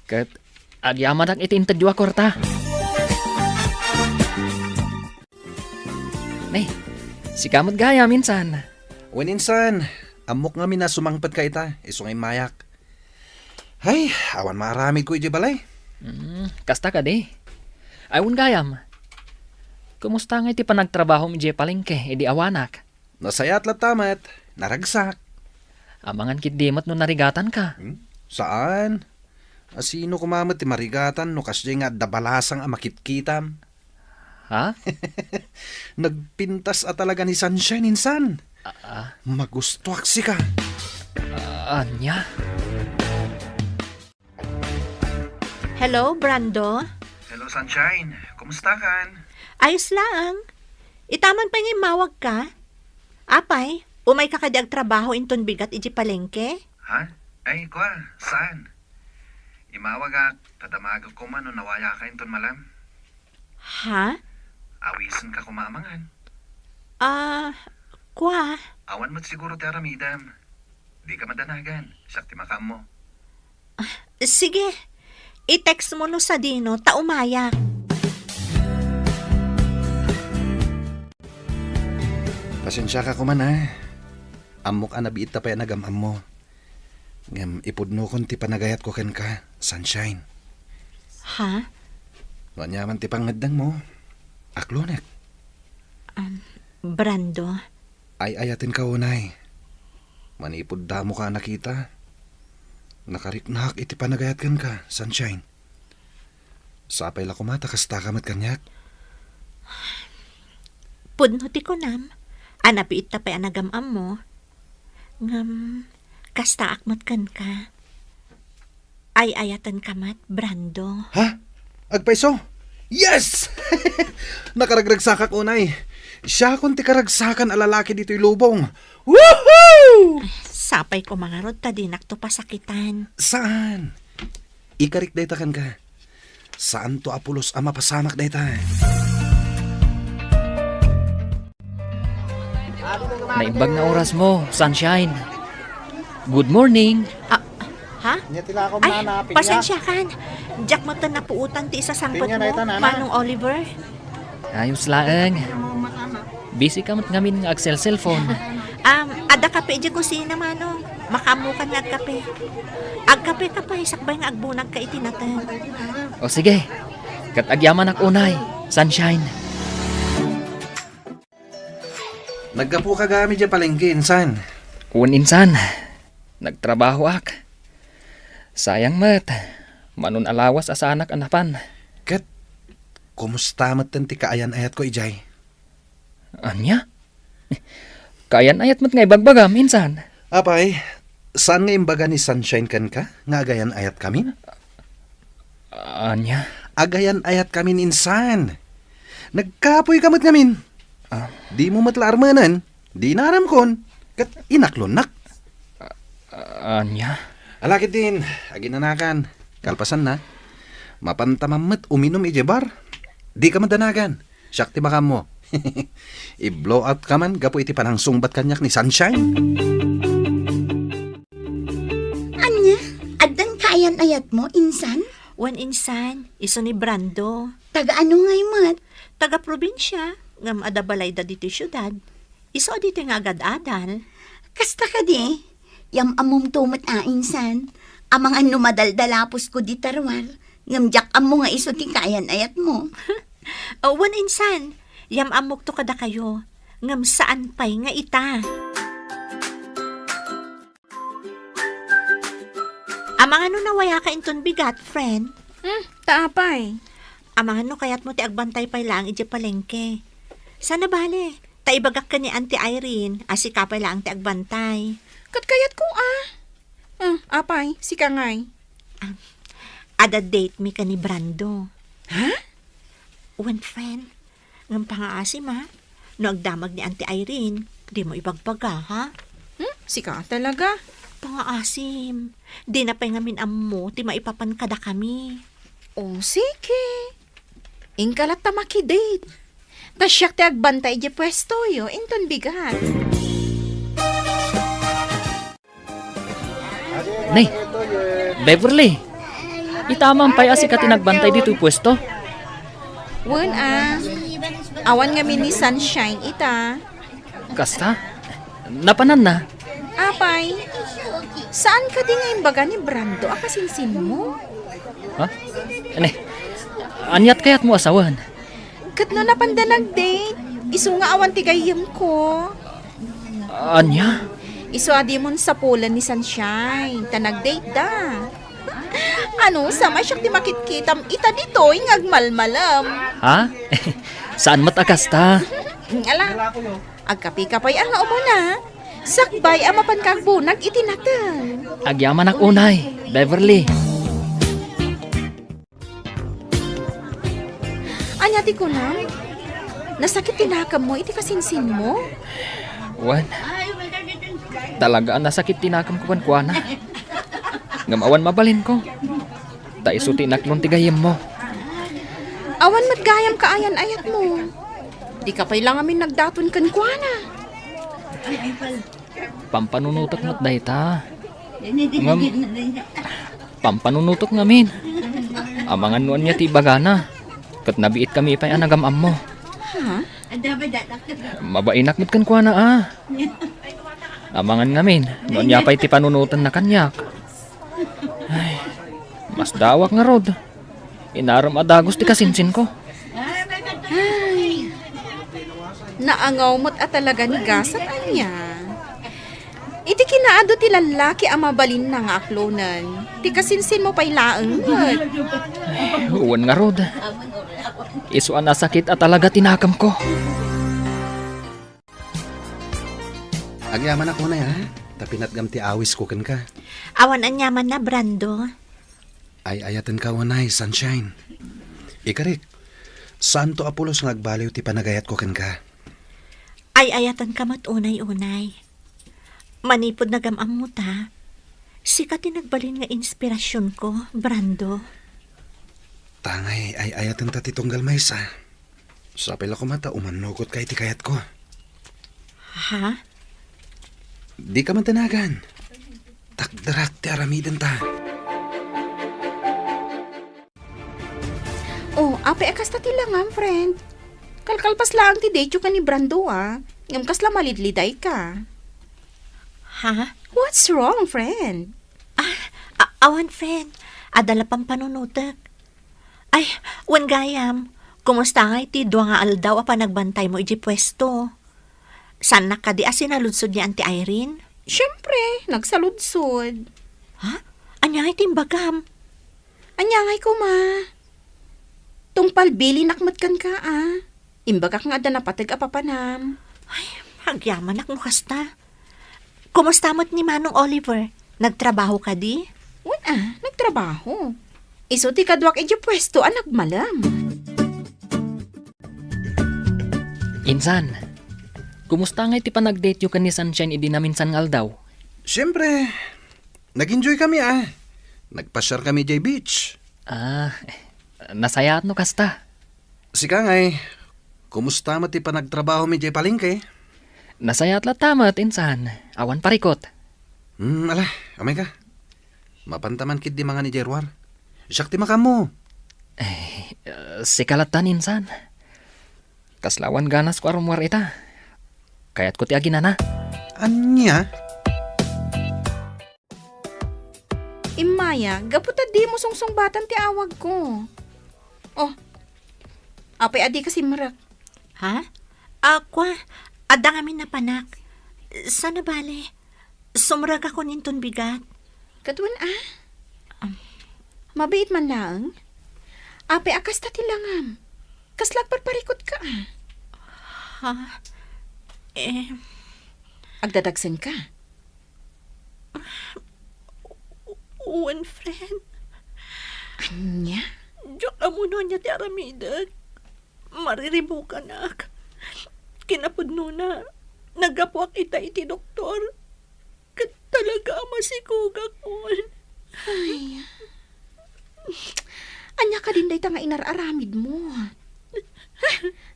Kat agyaman ang itintadyo korta. Nay, si kamot gaya minsan. Waninsan, amok nga mina sumangpad ka ita, iso ngay mayak. Ay, awan maramid ko iti balay. Kasta ka di. Ayun gayam. Kumusta nga iti panagtrabaho mi Jay palengke, edi awanak. Nasayat latamat, naragsak. Amangan kit dimot no narigatan ka. Saan? Asino kumamat ti marigatan no kasya nga dabalasang amakitkitam. Ha? Nagpintas at talaga ni Sunshine insan. Magustuak si ka. Anya? Hello, Brando? Hello, Sunshine. Kumusta kan? Ayos lang. Itaman pa nga mawag ka. Apay, umay ka kadyag trabaho inton bigat iji palengke? Ha? Ay, kwa, saan? Imawag ak, tadamag ko man no nawaya ka inton malam. Ha? Awisan ka kumamangan. Kwa? Awan mo't siguro ti aramidam. Di ka madanagan, siyak ti makam mo. Sige, i-text mo no sa Dino, taumaya. Pasensya ka kuman ha. Amok anabiit ta pa yan nagamam mo. Ngam ipudno kon ti panagayat ko ken ka, Sunshine. Ha? Wanyaman ti pangadang mo. Aklonek. Brando? Ay ayatin ka unay. Manipod da mo ka nakita. Nakariknak iti panagayat ken ka, Sunshine. Sapay la kumata kasta kamat kanyak. Pudno ti kunam. Anapi ita pa anagamam mo. Ngam, kasta akmat kan ka. Ay ayatan kamat, Brando. Ha? Agpaiso? Yes! Nakaragragsakak unay. Siya kung ti karagsakan a lalaki dito'y lubong. Woohoo! Sapay ko mga rod, tadinak to pasakitan. Saan? Ikarik daytakan ka. Saan to apulos ama pasamak dayta? Naimbag na oras mo, sunshine. Good morning. Ha? Ay, pasensya kan. Jack mata na puutan ti isa sangkot mo, Manong Oliver. Ayos laeng. Busy ka mat ngamin nga Axel cellphone. Ada kape di kusina, Manong. Makamukan nga agkape. Agkape ka pa, sakbay nga agbunag ka itinatan. O sige, kat agyaman ak unay, sunshine. Naggapo ka gamit dyan palengke, insan. Un insan, nagtrabaho ak. Sayang mat, manon alawas asa anak anapan. Kat, kumusta mat ti kaayan ayat ko, Ijay? Anya? Kayan ayat mat nga ibagbagam, insan. Apay, saan nga imbaga ni Sunshine kan ka? Nga agayan ayat kami? Anya? Agayan ayat kami insan. Nagkapoy kamot ngamin. Di mo matlaarmanan, di naram kon. Kat inaklonak. Anya? Alakit din, aginanakan. Kalpasan na. Mapantamamat uminom ijebar. Di ka madanagan. Siyak ti bakam mo. I-blow out ka man, gapo iti panang sungbat kanyak ni Sunshine. Anya, adang kayan ayat mo, insan? Wan insan, iso ni Brando. Taga ano ngay mat? Taga probinsya, ngam adabalay da dito syudad. Iso dito nga agad-adal. Kasta ka di? Yam amom tumot insan. Amang ano madaldalapos ko di tarwar. Ngamjak amo nga iso ti kayan ayat mo. Wan insan, yam amok to kada kayo. Ngam saan pay nga ita. Amang ano nawaya ka inton bigat, friend? Taapay. Amang ano kayat mo ti agbantay pay lang iti palengke. Sana bale, taibagak ka ni Auntie Irene, asika pay lang ti agbantay. Katkayat ko apay, si kangay. Ada date mi ka ni Brando. Ha? One friend, ngam pangaasim ha? No agdamag ni Auntie Irene, di mo ibagbaga ha? Si ka talaga. Pangaasim, di na pay ngamin ammo, ti maipapan kada kami. O sige. Ingkalat ta makidate. Tasyak ti agbantay di pwesto yo, inton bigat. Nay, Beverly. Itamang pay asi ka tinagbantay dito pwesto. Wen awan nga ni Sunshine ita. Kasta? Napanan na. Apay, saan ka di nga imbaga ni Brando akasinsin mo? Ha? Ane, anyat kayat mo asawan? Kat no napanda nag-date, iso nga awan tigayam ko. Anya? Iso adi mon sa pulan ni Sunshine, ta nag-date da. Ano, sama siya ti makitkitam ita dito, agmalmalam. Ha? Saan matakasta? Ala, agkapi ka pa'y ang umuna. Sakbay amapan kang bunag itinatan. Agyaman ak unay, Beverly. Anyati ko na, nasakit tinakam mo, iti kasinsin mo. Wan. Talaga nasakit tinakam ko kuana. Ngamawan mabalin ko. Taiso tinaklon tigayem mo. Awan matgayam ka ayan ayat mo. Di ka pa'y lang amin nagdaton kan kuana. Pampanunutok mo't dayta. Ngam, pampanunutok ngamin. Amangan nuan niya ti bagana. Kat nabiit kami ipay anagam mo. Ha? Mabainak mo't kan kuana Amangan ngamin. Nuan niya pa'y ti panunutan na kanyak. Ay, mas dawak nga rod. Inaram adagos ti kasinsin ko. Ay, naangaw mo't at talaga ni gasat anya. Iti kinaado ti lalaki ang mabalin na nga aklonan. Ti kasinsin mo pa'y laeng. Uwan nga rod. Isuan na sakit at talaga tinakam ko. Agyaman ako na ya. Tapinatgam ti awis ko ken ka. Awan anyaman na, Brando. Ay ayatan ka wanay, sunshine. Ikarik, saan to Apolos ngagbaliw ti panagayat ko ken ka? Ay ayatan ka mat unay-unay. Manipod na gamam mo ta. Sika tinagbalin nga inspirasyon ko, Brando. Tangay, ay ayatan ta ti tunggal maysa. Sapil ako mata, umanugot kay ti kayat ko. Ha? Di ka man tanagan. Takdarak ti aramiden ta. Oh, ape akas ta tilangam, friend. Kalkalpas lang ti dejo ka ni Brando, ah. Ngam kasla malidliday ka. Ha? What's wrong, friend? Awan, friend. Adala pang panunutak. Ay, wan gayam. Kumusta nga iti dua nga aldaw apa nagbantay mo iji pwesto? San na ka di asinaludsod ni Auntie Irene? Siyempre, nagsaludsod. Ha? Anya iti bagam? Anyangay ko, ma. Tungpal bili nakmat kan ka, ah. Imbagak nga da napatag apapanam. Ay, hagyaman ak mo kasta. Kumusta mo't ni Manong Oliver? Nagtrabaho ka di? Nagtrabaho. Iso ti kadwak iji pwesto, nagmalam. Insan, kumusta nga iti panag-date yu kan ni Sunshine idi namin san aldaw? Siyempre, nag-enjoy kami Nagpasyar kami jay beach. Nasayat no kasta. Sika ngay, kumusta mo ti panagtrabaho mi jay palengke? Nasayat la tamat, insan. Awan parikot. Ala, amay ka. Mapantaman kid di mga ni Jerwar. Siyak ti makam mo. Sikalatan, insan. Kaslawan ganas ko arumwar ita. Kayat ko ti aginana. Anya? Imaya, gaputa di mo sungsong batan ti awag ko. Oh, apay adi kasi marak. Ha? Aqua, adang amin na panak. Sana bale? Sumrag ako ninton bigat. Katuan mabait man lang. Apay akas ta tilangam. Kaslag parparikot ka Ha? Agdadagsan ka. One friend. Anya? Diyak amuno niya ti aramidag. Mariribukan ak. Kinapudno na. Nagapuak ita iti doktor. Kat talaga masikugak ko. Ay. Anya ka din day nga inararamid mo.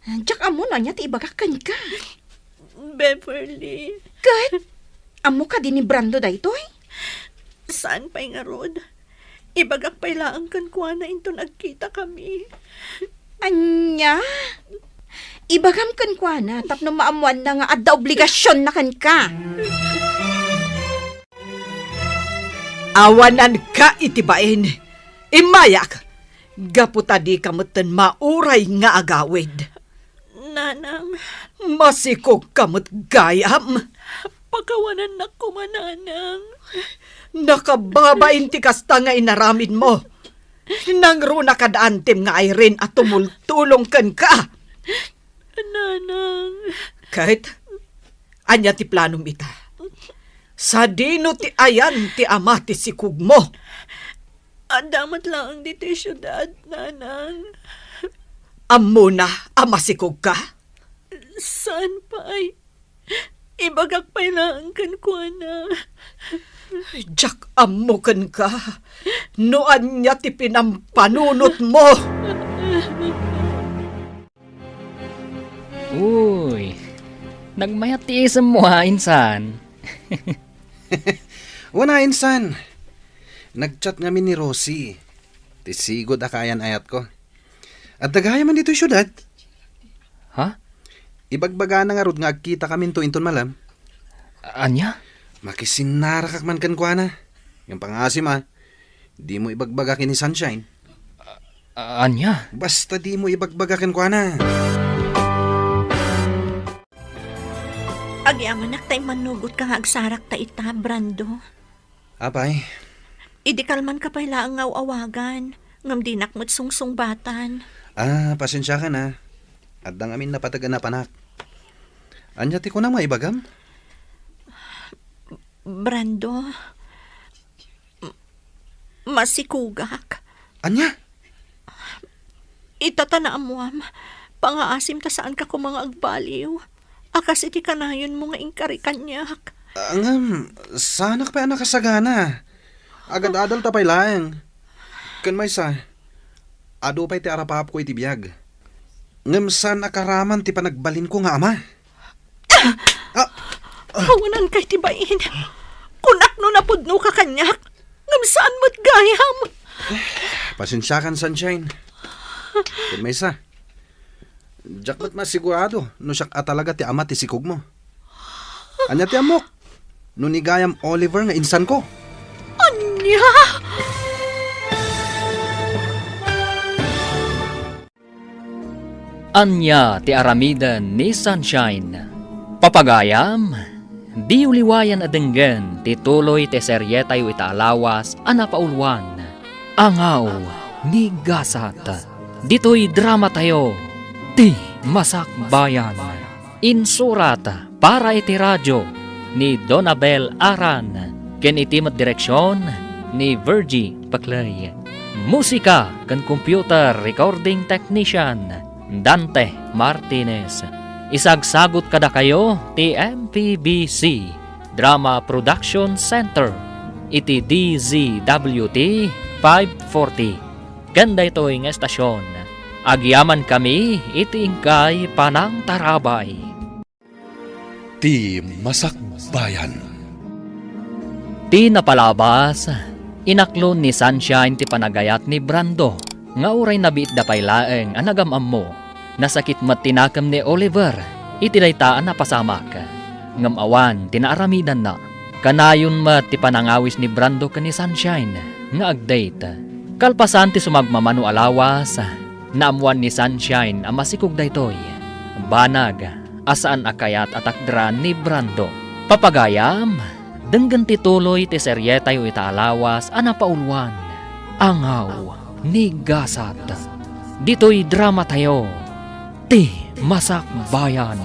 Diyak amo na niya ti ibagakan ka. Beverly. Kat? Amo ka din ni Brando daytoy? Saan pa'y nga rod? Ibagak pa'y laang kan kuha na into nagkita kami. Anya? Ibagam kan kwa na, tapno maamuan na nga adda obligasyon na kan ka. Awanan ka itibain. Imayak. Gaputadi kamutan mauray nga agawid. Nanang, Masikog kamut gayam. pagkawanan na kumananang. Nakababain ti kasta nga inaramid mo. Nangro na kadaantem nga Irene at tumultulong kan ka. Nanang, Kahit, anya ti planom ita. Sa dino ti ayan ti ama ti sikug mo. adamat lang dito yung syudad, nanang. Amo na ama sikug ka. Saan pa ay? Ibagak pa'y laang kan kuha na. Jack amo kan ka. Noan niya ti pinampanunot mo. Uy, nagmayat ti isam mo ha, insan. Wana insan. Nagchat ngamin ni Rosie. Tisigod akayan ayat ko. At dagaya man dito yung syudad. Ha? Ibagbaga na nga rod nga agkita kami to inton malam. Anya? Makisinarakak man kan kwa na. Yung pangasim di mo ibagbaga ni Sunshine. Anya? Basta di mo ibagbaga kan kwa na. Agyaman tay manugot ka nga agsarak ta ita, Brando. Apay, Idi kalman ka pala ang awagan. Ngam dinak mo't sungsungbatan. pasensya ka na. At dang amin napatagan na panak. Anya ti ko na maibagam? Brando, masikugak. Anya? Itatanaan mo am, pangaasim ta saan ka ko mga agbaliw. Akas iti kanayon mo nga ingkari kanyak. Angam, sana ka pa anak kasagana. Agad-adal tapay lang. Kan may sa, ado pa'y ti arapap ko iti biyag. Ngam saan akaraman ti panagbalin ko nga ama. Hawanan kay tibain. Kunak no napudno ka kanyak. Ngam saan mo't gayam. Pasensya kan, Sunshine. Kan may sa, jak ba't masigurado no siyak talaga ti ama ti sikog mo. Anya ti amok, no ni gayam Oliver nga insan ko. Anya! Anya ti aramidan ni Sunshine. Papagayam, di uliwayan adenggen ti tuloy ti serye tayo itaalawas anapaulwan. Angaw ni Gasat. Dito'y drama tayo. Ti Masakbayan. Insurat para iti radyo ni Donabel Aran. Ken itimat direksyon ni Virgie Paclay. Musika kan computer recording technician Dante Martinez. Isagsagot kada kayo ti MPBC Drama Production Center iti DZWT 540. Ganda ito ng estasyon. Agyaman kami iti ingkay panang tarabay. Ti Masakbayan. Ti napalabas, inaklon ni Sunshine ti panagayat ni Brando. Nga uray nabiit da pay laeng anagamam mo. Nasakit mat tinakam ni Oliver, iti daytaan na pasamak. Ngam awan, tinaaramidan na. Kanayon mat ti panangawis ni Brando ka ni Sunshine, nga agdate. Kalpasan ti sumagmamano alawas, naamuan ni Sunshine ang masikog daytoy. Banag, asaan akayat atakdran ni Brando. Papagayam, denggan ti tuloy ti serye tayo itaalawas anapaulwan. Angaw ni Gasat. Dito'y drama tayo. Ti Masakbayan.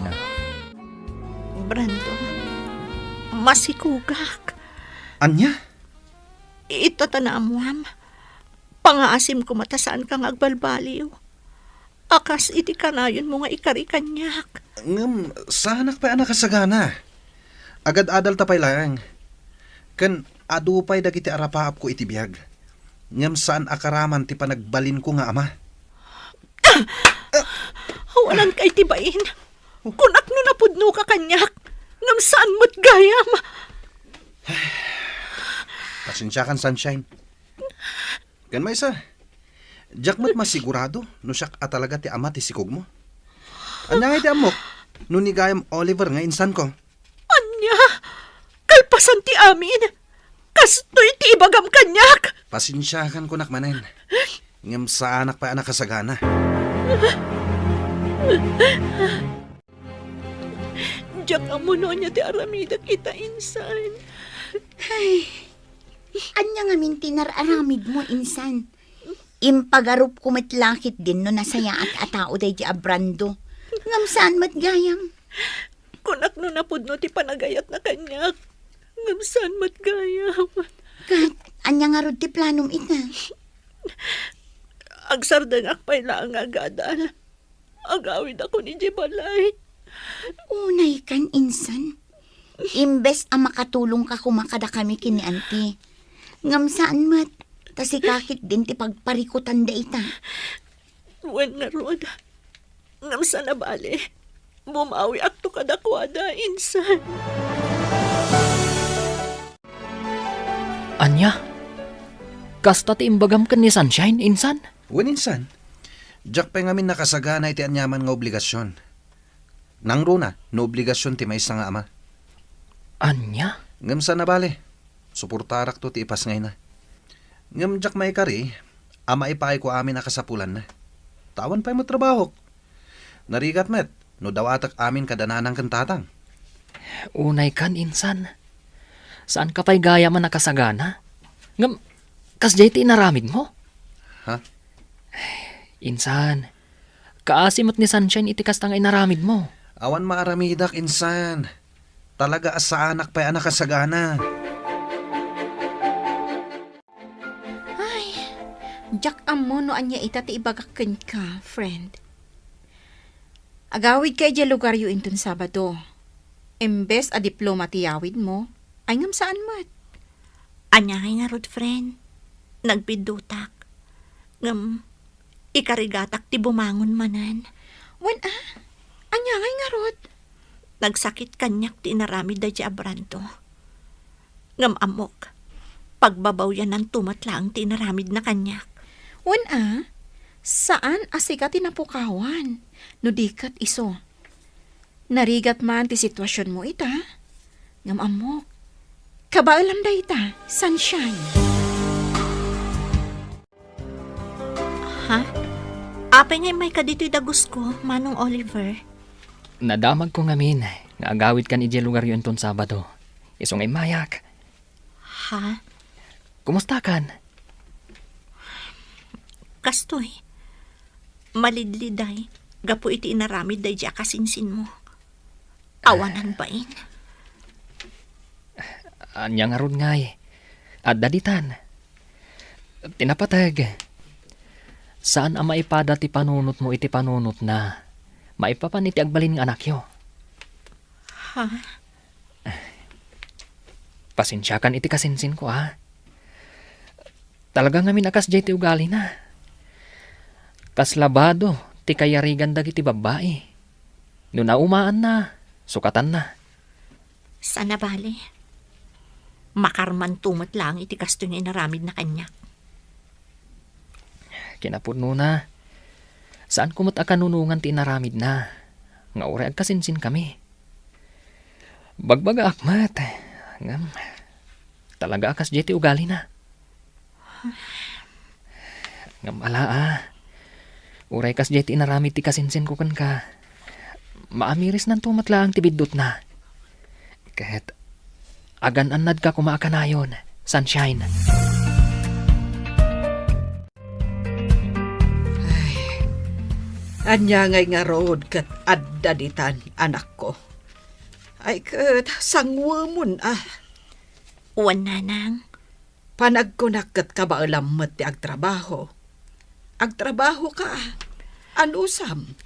Brando, masikugak. Anya? Itatanaan mo am. Pangaasim ko matasaan kang agbalbaliw. Akas iti kanayon mo nga ikari kanyak. Ngam, sana ka pa anak kasagana. Agad-adal tapay lang. Kan adupay dagiti arapaap ko iti biyag. Ngam saan akaraman ti panagbalin ko nga ama. Hawanan kay tibain. Kunak no napudno ka kanyak. Ngam saan mo't gayam. Pasensya kan, Sunshine. Kan may isa, jak mo't masigurado no siyak talaga ti ama ti sikog mo. Anya nga iti amok, no ni gayam Oliver nga insan ko. Anya, kalpasan ti amin. Kastoy ti ibagam kanyak. Pasensyahan ko nakmanen. Ngam sa anak pa anak kasagana. Diyak amuno niya ti aramida kita insan. Ay, anya nga mintinar aramid mo, insan. Impagarup kumitlakit din no nasaya at atao day di Brando. Ngam saan matgayam? Kunak no napudno ti panagayat na kanyak. Ngam saan matgayam. Kat, anya nga rod ti planom ita. Agsardangak pa'y lang agadal. Agawid ako ni Jibalay. Unay kan, insan. Imbes ang makatulong ka kumakada kami kini auntie. Ngam saan mat, tasikakit din ti pagparikutan da ita. Wen nga rod. Ngam sa nabali. Bumawi akto kadakwada, insan. Anya? Kasta ti imbagam kan ni Sunshine, insan? Wen insan, jak pa ngamin nakasagana iti anyaman nga obligasyon. Nang runa, no obligasyon ti may isa nga ama. Anya? Ngam sa nabali, suportarak to ti ipas ngay na. Ngam jak may kari, ama ipay ko amin nakasapulan na. Tawan pa'y mo trabaho. Narigat met, no dawatak amin kadananang kantatang. Unay kan, insan. Saan ka pa'y gaya man nakasagana? Ngam, kas jay ti inaramid mo? Ha? Insan, kaasimot ni Sunshine iti kas tang inaramid mo. Awan maaramidak, insan. Talaga asa anak pa'y anak kasagana. Jack amo no anya ita ti ibagakken ka, friend. Agawid kay di lugar yu inton Sabado. Embes a diploma ti yawid mo, ay ngam saan mat? Anya kay nga rod, friend. Nagpidutak. Ngam, ikarigatak ti bumangon manan. Wan anya ngay nga rod? Nagsakit kanyak ti inaramid da di abranto. Ngam amok, pagbabaw yan ng tumatlang ti inaramid na kanyak. Wan saan asika tinapukawan? No dikat iso. Narigat man ti sitwasyon mo ita. Ngam amok, kabaalam da ita, Sunshine. Ha? Apay ngay may kadito'y dagos ko, Manong Oliver. Nadamag ko ngamin, nga agawid kan iti lugar yun ton Sabado. Isong ay mayak. Ha? Kumusta kan? Kastoy. Malidliday. Gapo iti inaramid day di akasinsin mo. Awanan bain. Anya nga ron ngay. At daditan. Tinapatag. Saan ang maipada ti panunot mo iti panunot na maipapan iti agbalin ng anak yo? Ha? Pasensyakan iti kasinsin ko, ha? Talaga nga minakas jay ti ugali na. Kas labado, ti kayarigan dagiti babae. No naumaan na, sukatan na. Sana bali. Makarman tumat lang iti kasto nga inaramid na kanyak. Kinapuno na. Saan kumot akanunungan ti inaramid na? Nga ure agkasinsin kami. Bagbaga akmat. Ngam, talaga akas jay ti ugali na. Ngam ala uray kas jay ti inaramid ti kasinsin ko kan ka. Maamiris nan tumatlaang ti biddot na. Kahit agan-anad ka kumaakanayon, Sunshine. Anya ngay nga road kat addaditan, anak ko. Ay kat sangwamon Uwan nanang. Panagkunak kat kabaalamot ti agtrabaho. Agtrabaho ka. Anusam.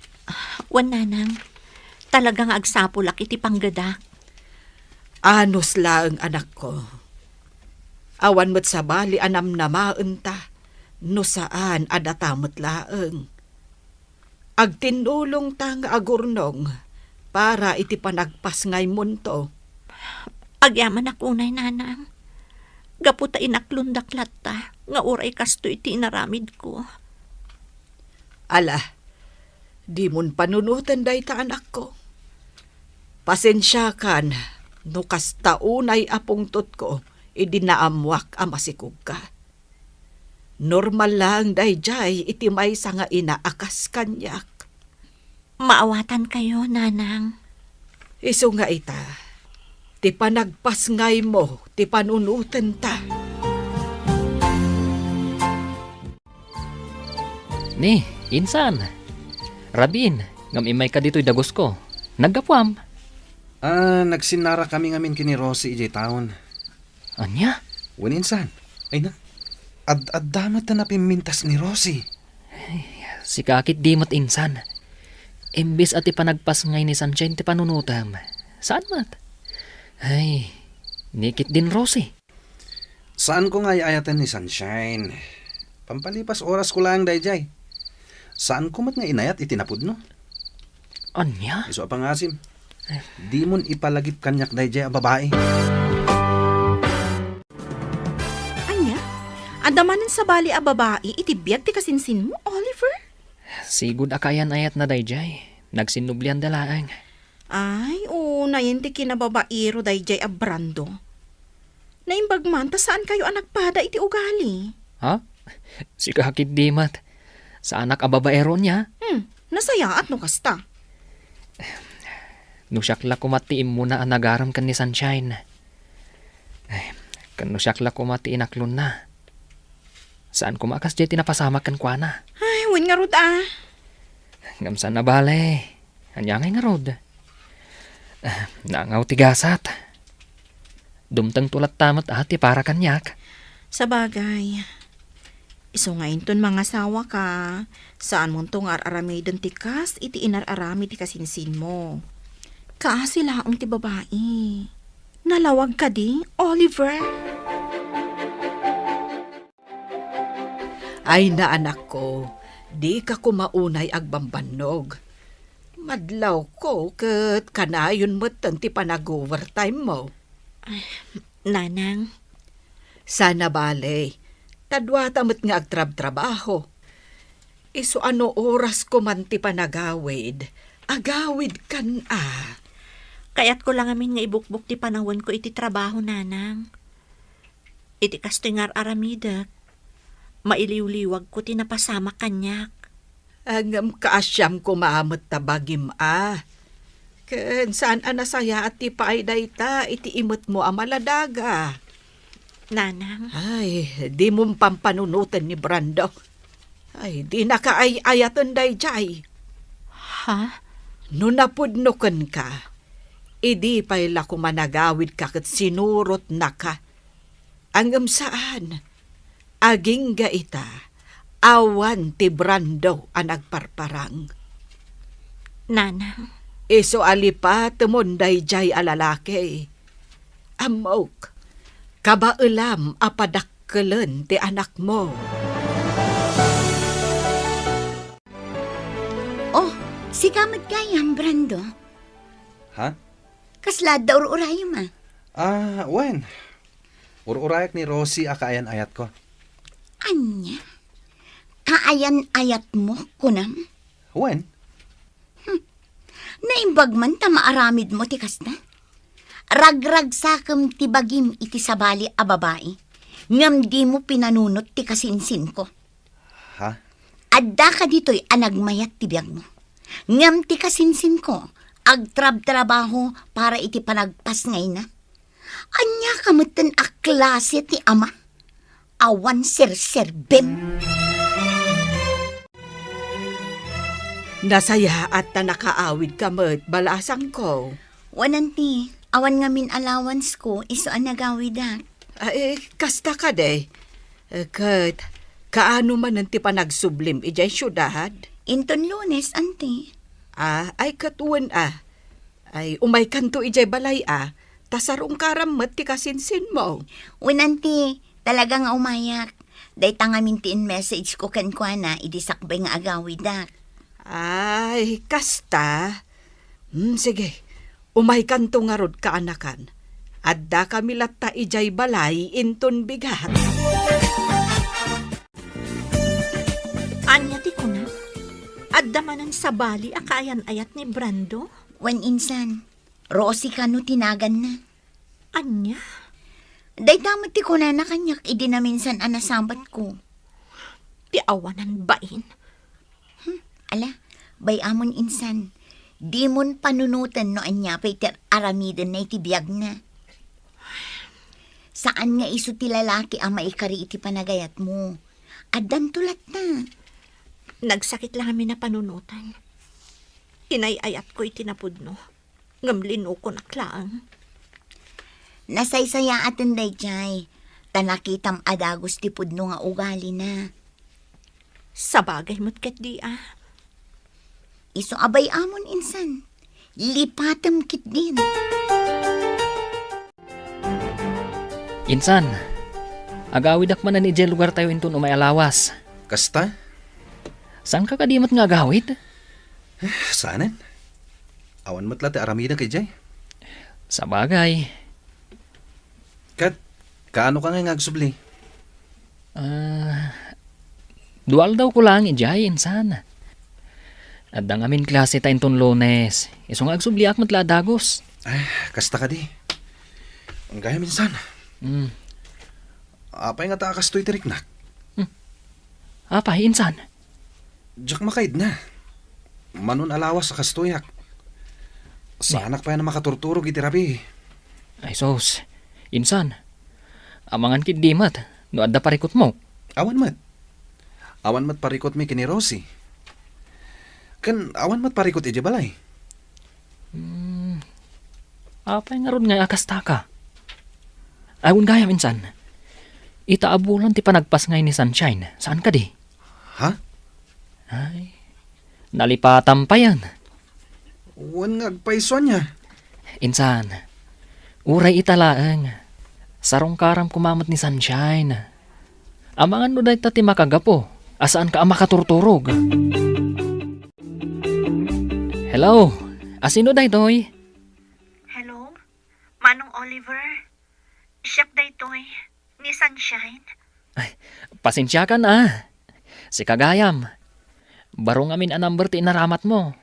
Uwan nanang. Talagang agsapulak iti panggadak. Anos lang anak ko. Awan mo't sa bali anam na maunta. No saan adatamot laeng. Agtinulong tang agurnong para iti panagpas ngay munto. Agyaman akunay nanang. Gaputa inaklundaklat ta. Nga uray kasto iti inaramid ko. Ala, di mon panunutan day ta anak ko. Pasensya kan, no kastaunay apungtot ko, idinaamwak amasikog ka. Normal lang day jay iti may nga inaakas kanyak. Maawatan kayo, nanang. Iso nga ita, ti panagpas ngay mo, ti panunutan ta. Ni, insan. Rabin, ngam imay ka dito'y dagos ko. Naggapuam. Nagsinara kami ngamin kini Rosie ijay taon. Anya? Waninsan. Ay na. Ad-damat na napimintas ni Rosie. Si kakit dimot insan. Imbis at ipanagpas ngay ni Sunshine ti panunutam. Saan mat? Ay, nikit din Rosie. Saan ko nga iayatan ni Sunshine? Pampalipas oras ko lang dayjay. Saan ko mat nga inayat itinapod no? Anya? Iso apang asim. Di mon ipalagip kanyak dayjay a babae. Anya? Adamanan sa bali a babae, itibiyat ti kasinsin mo, Oliver? Sigud akayan ayat na dayjay. Nagsinublian dalaang. Ay, nayin ti kinababairo dayjay a Brando. Naimbagman, ta saan kayo anak pada iti ugali? Ha? Si kakit dimat. Sa anak ababaero niya? Nasayaat no kasta. Nusyakla kumatiim mo na anagaram kan ni Sunshine. Ay, kan nusyakla kumati inaklon na. Saan kumakas jay tinapasama kan kwa na? Ay, wan nga rod ah. Ngamsan na bale. Anyangay nga rod. Nangaw tigasat. Dumtang tulat tamat ati para kanyak. Sa bagay. Iso nga inton mga sawa ka. Saan mo tong ar-aramidon tikas, iti inar-arami ti kasinsin mo. Kaasila ang ti babae. Nalawag ka di, Oliver. Ay na anak ko, di ka kumaunay agbambanog. Madlaw ko ket kanayon mo't ti panag-overtime mo. Nanang, Sana bale, tadwata mo't nga agtrab-trabaho. Iso ano oras ko man ti panagawid, agawid kan Kayat ko lang amin nga ibukbuk ti panahon ko iti trabaho, nanang. Iti kasto nga aramidak. Mailiw-liwag ko tinapasama kanyak. Angam kaasyam ko maamot tabagim Ken saan anasaya at ti paayday ta, iti imot mo amaladaga. Nanang, Ay, di mong pampanunutan ni Brando. Ay, di nakaay-ayatan day jay. ha? No napudnukan ka, idi pa'y lako managawid ka kat sinurot na ka. Angam saan, aging gaita, awan ti Brando ang nagparparang. Nanang, Iso alipa tumunday jay alalaki. Amok, kabailam apadakkelan ti anak mo. Oh, si kamat kayang, Brando. Ha? Kaslad da ur-urayo ma. Wen. Ur-urayak ni Rosie akayan ayat ko. Anya? Kaayan-ayat mo, kunam? Wen? Naimbag man ta maaramid mo tikas na. Ragrag sakam ti bagim iti sabali a babae. Ngam di mo pinanunot ti kasinsin ko. Ha? Adda ka dito'y anagmayat ti biyag mo. Ngam ti kasinsin ko, agtrab-trabaho para iti panagpas ngay na. Anya kamutan a klase ti ama. Awan ser-serbem. Nasaya at na nakaawid ka mo't balasang ko. Wananti, awan nga min allowance ko, iso ang nagawidak. Ay, kasta ka de. Kat, kaano man nanti pa nagsublim ijay syudad? Inton Lunes, anti. Ay katuan Ay, umay kanto ijay balay tasarong karamot ti kasinsin mo. Wananti, talaga nga umayak. Day tangamintiin message ko kankwana, idisakbay nga agawidak. Ay, kasta. Sige, umay kanto nga rod kaanakan. Adda kami latta ijay balay inton bigat. anya ti ko na? Adda manan sa bali akayan ayat ni Brando? Wan insan, Rosie ka no tinagan na. Anya? Day tamad ti ko na kanyak, idi na minsan anasambat ko. Ti awanan bain? Ala, bay amon insan, di mon panunutan no anya pay ter aramidan na iti biyag na. Saan nga iso ti lalaki ang maikari iti panagayat mo? Addan tulat na. Nagsakit lang kami na panunutan. Inayayat ko itinapudno. Ngamlino ko naklaang. Nasaysaya atin day jay, tanakitam adagos ti pudno nga ugali na. Sa bagay mo't ket di Iso abay amon insan, lipatam kit din. Insan, agawid ak man na ni Jel lugar tayo inton umay alawas. Kasta? Saan ka kadimot nga agawid? Saanan? Awan mo't lati aramida kay Jay. Sa bagay. Kat, kaano ka nga ngagsubli? Dual daw ko lang ijay, insan. At ang amin klase ta inton Lunes. Isong agsubliak matla dagos. Kasta ka di. Ang gaya minsan. Apay nga takas to'y tiriknak. Apa, insan? Diyak makaid na. Manon alawas sa kastoyak. Sa anak pa yan na makaturturog iti Rabi. Ay sos, insan. Amangan kid di mat, no adda parikot mo. Awan mat. Awan mat parikot mi kini Rosie. Kan awan mat parikot iti balay. Apay nga ron nga akasta ka. Ayun gaya minsan. Itaabulan ti panagpas ngay ni Sunshine. Saan ka di? Ha? Ay, nalipatan pa yan. Wan nga agpaison niya. Insan, uray italaang. Sarong karam kumamot ni Sunshine. Amangan no dahi ti makagapo. Asaan ka ang makaturturog? Hello, asino dahi toy? Hello? Manong Oliver? Siyak daytoy. Ni Sunshine? Pasensya ka na. Si Kagayam. Barong amin ang number ti inaramat mo.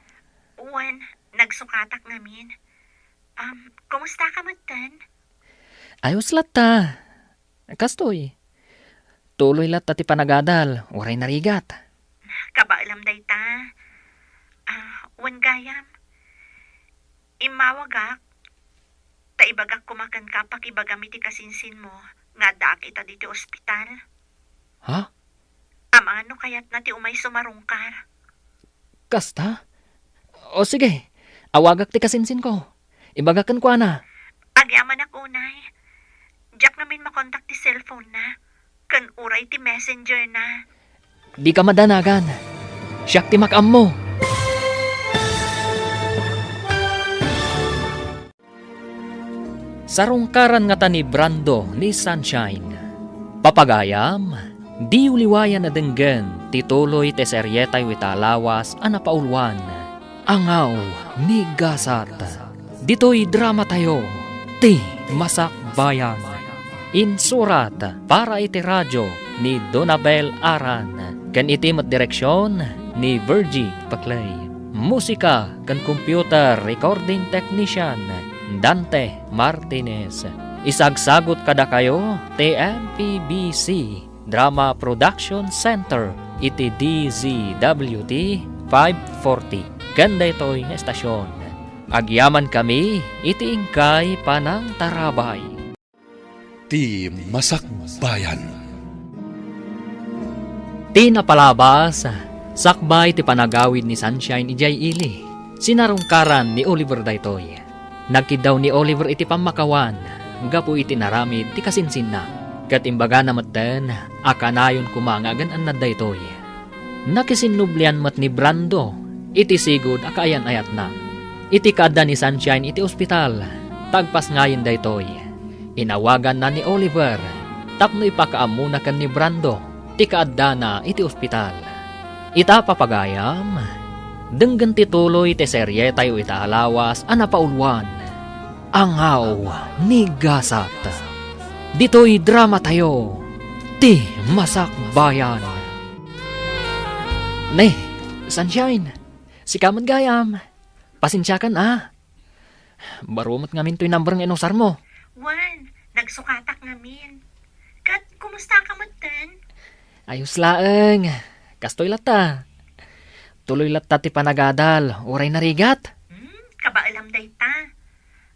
Uwan, nagsukatak namin. Kumusta ka matan? Ayos lata. Kastoy. Tuloy lata ti panagadal. Uray narigat. Kabaalam dayta. Wan gayam. Imawagak. Taibagak kumakan ka pakibagami ti kasinsin mo. Nga daak ita dito ospital. Ha? Ano kayat na ti umay sumarungkar. Kasta? O sige. Awagak ti kasinsin ko. Ibagakan ko na. Agyaman ak unay. Diyak namin makontak ti cellphone na. Kan uray ti messenger na. Di ka madanagan. Siyak ti makam mo. Sarungkaran nga ta ni Brando ni Sunshine. Papagayam, di uliwayan na denggen, tituloy te seryetay witalawas anapaulwan. Angaw ni Gasat. Dito'y drama tayo, ti Masak Bayan. Insurat para iti radyo ni Donabel Aran. Kan iti mat direksyon ni Virgie Paclay. Musika kan computer recording technician Dante Martinez. Isagsagot kada kayo TMPBC Drama Production Center iti DZWT 540. Ganda ito'y nga estasyon. Agyaman kami iti ingkay panang tarabay. Ti Masak Bayan. Ti napalabas, sakbay ti panagawid ni Sunshine ijay ili. Sinarungkaran ni Oliver daytoy. Nagkidaw ni Oliver iti pamakawan, gapu iti naramid ti kasinsin na. Katimbaga na maten, akanayon kumangagan an daytoy. Nakisinublian mat ni Brando, iti sigod akaayan ayat na. Iti kada ni Sunshine iti ospital, tagpas ngayon daytoy. Inawagan na ni Oliver, tapno ipakaamuna kan ni Brando, ti kaadda na iti ospital. Ita papagayam, denggan tituloy ti serye tayo itaalawas anapaulwan. Angaw ni Gasat. Dito'y drama tayo, ti Masak Bayan. Ne, Sunshine, si Kaman Gayam, pasensya ka na. Barumot ngamin to'y number ng inusar mo. Wan, nagsukatak namin. Kat, kumusta ka matan? Ayos laeng, kastoy lata. Tuloy lata ti panagadal, uray narigat. Kabaalam dayta.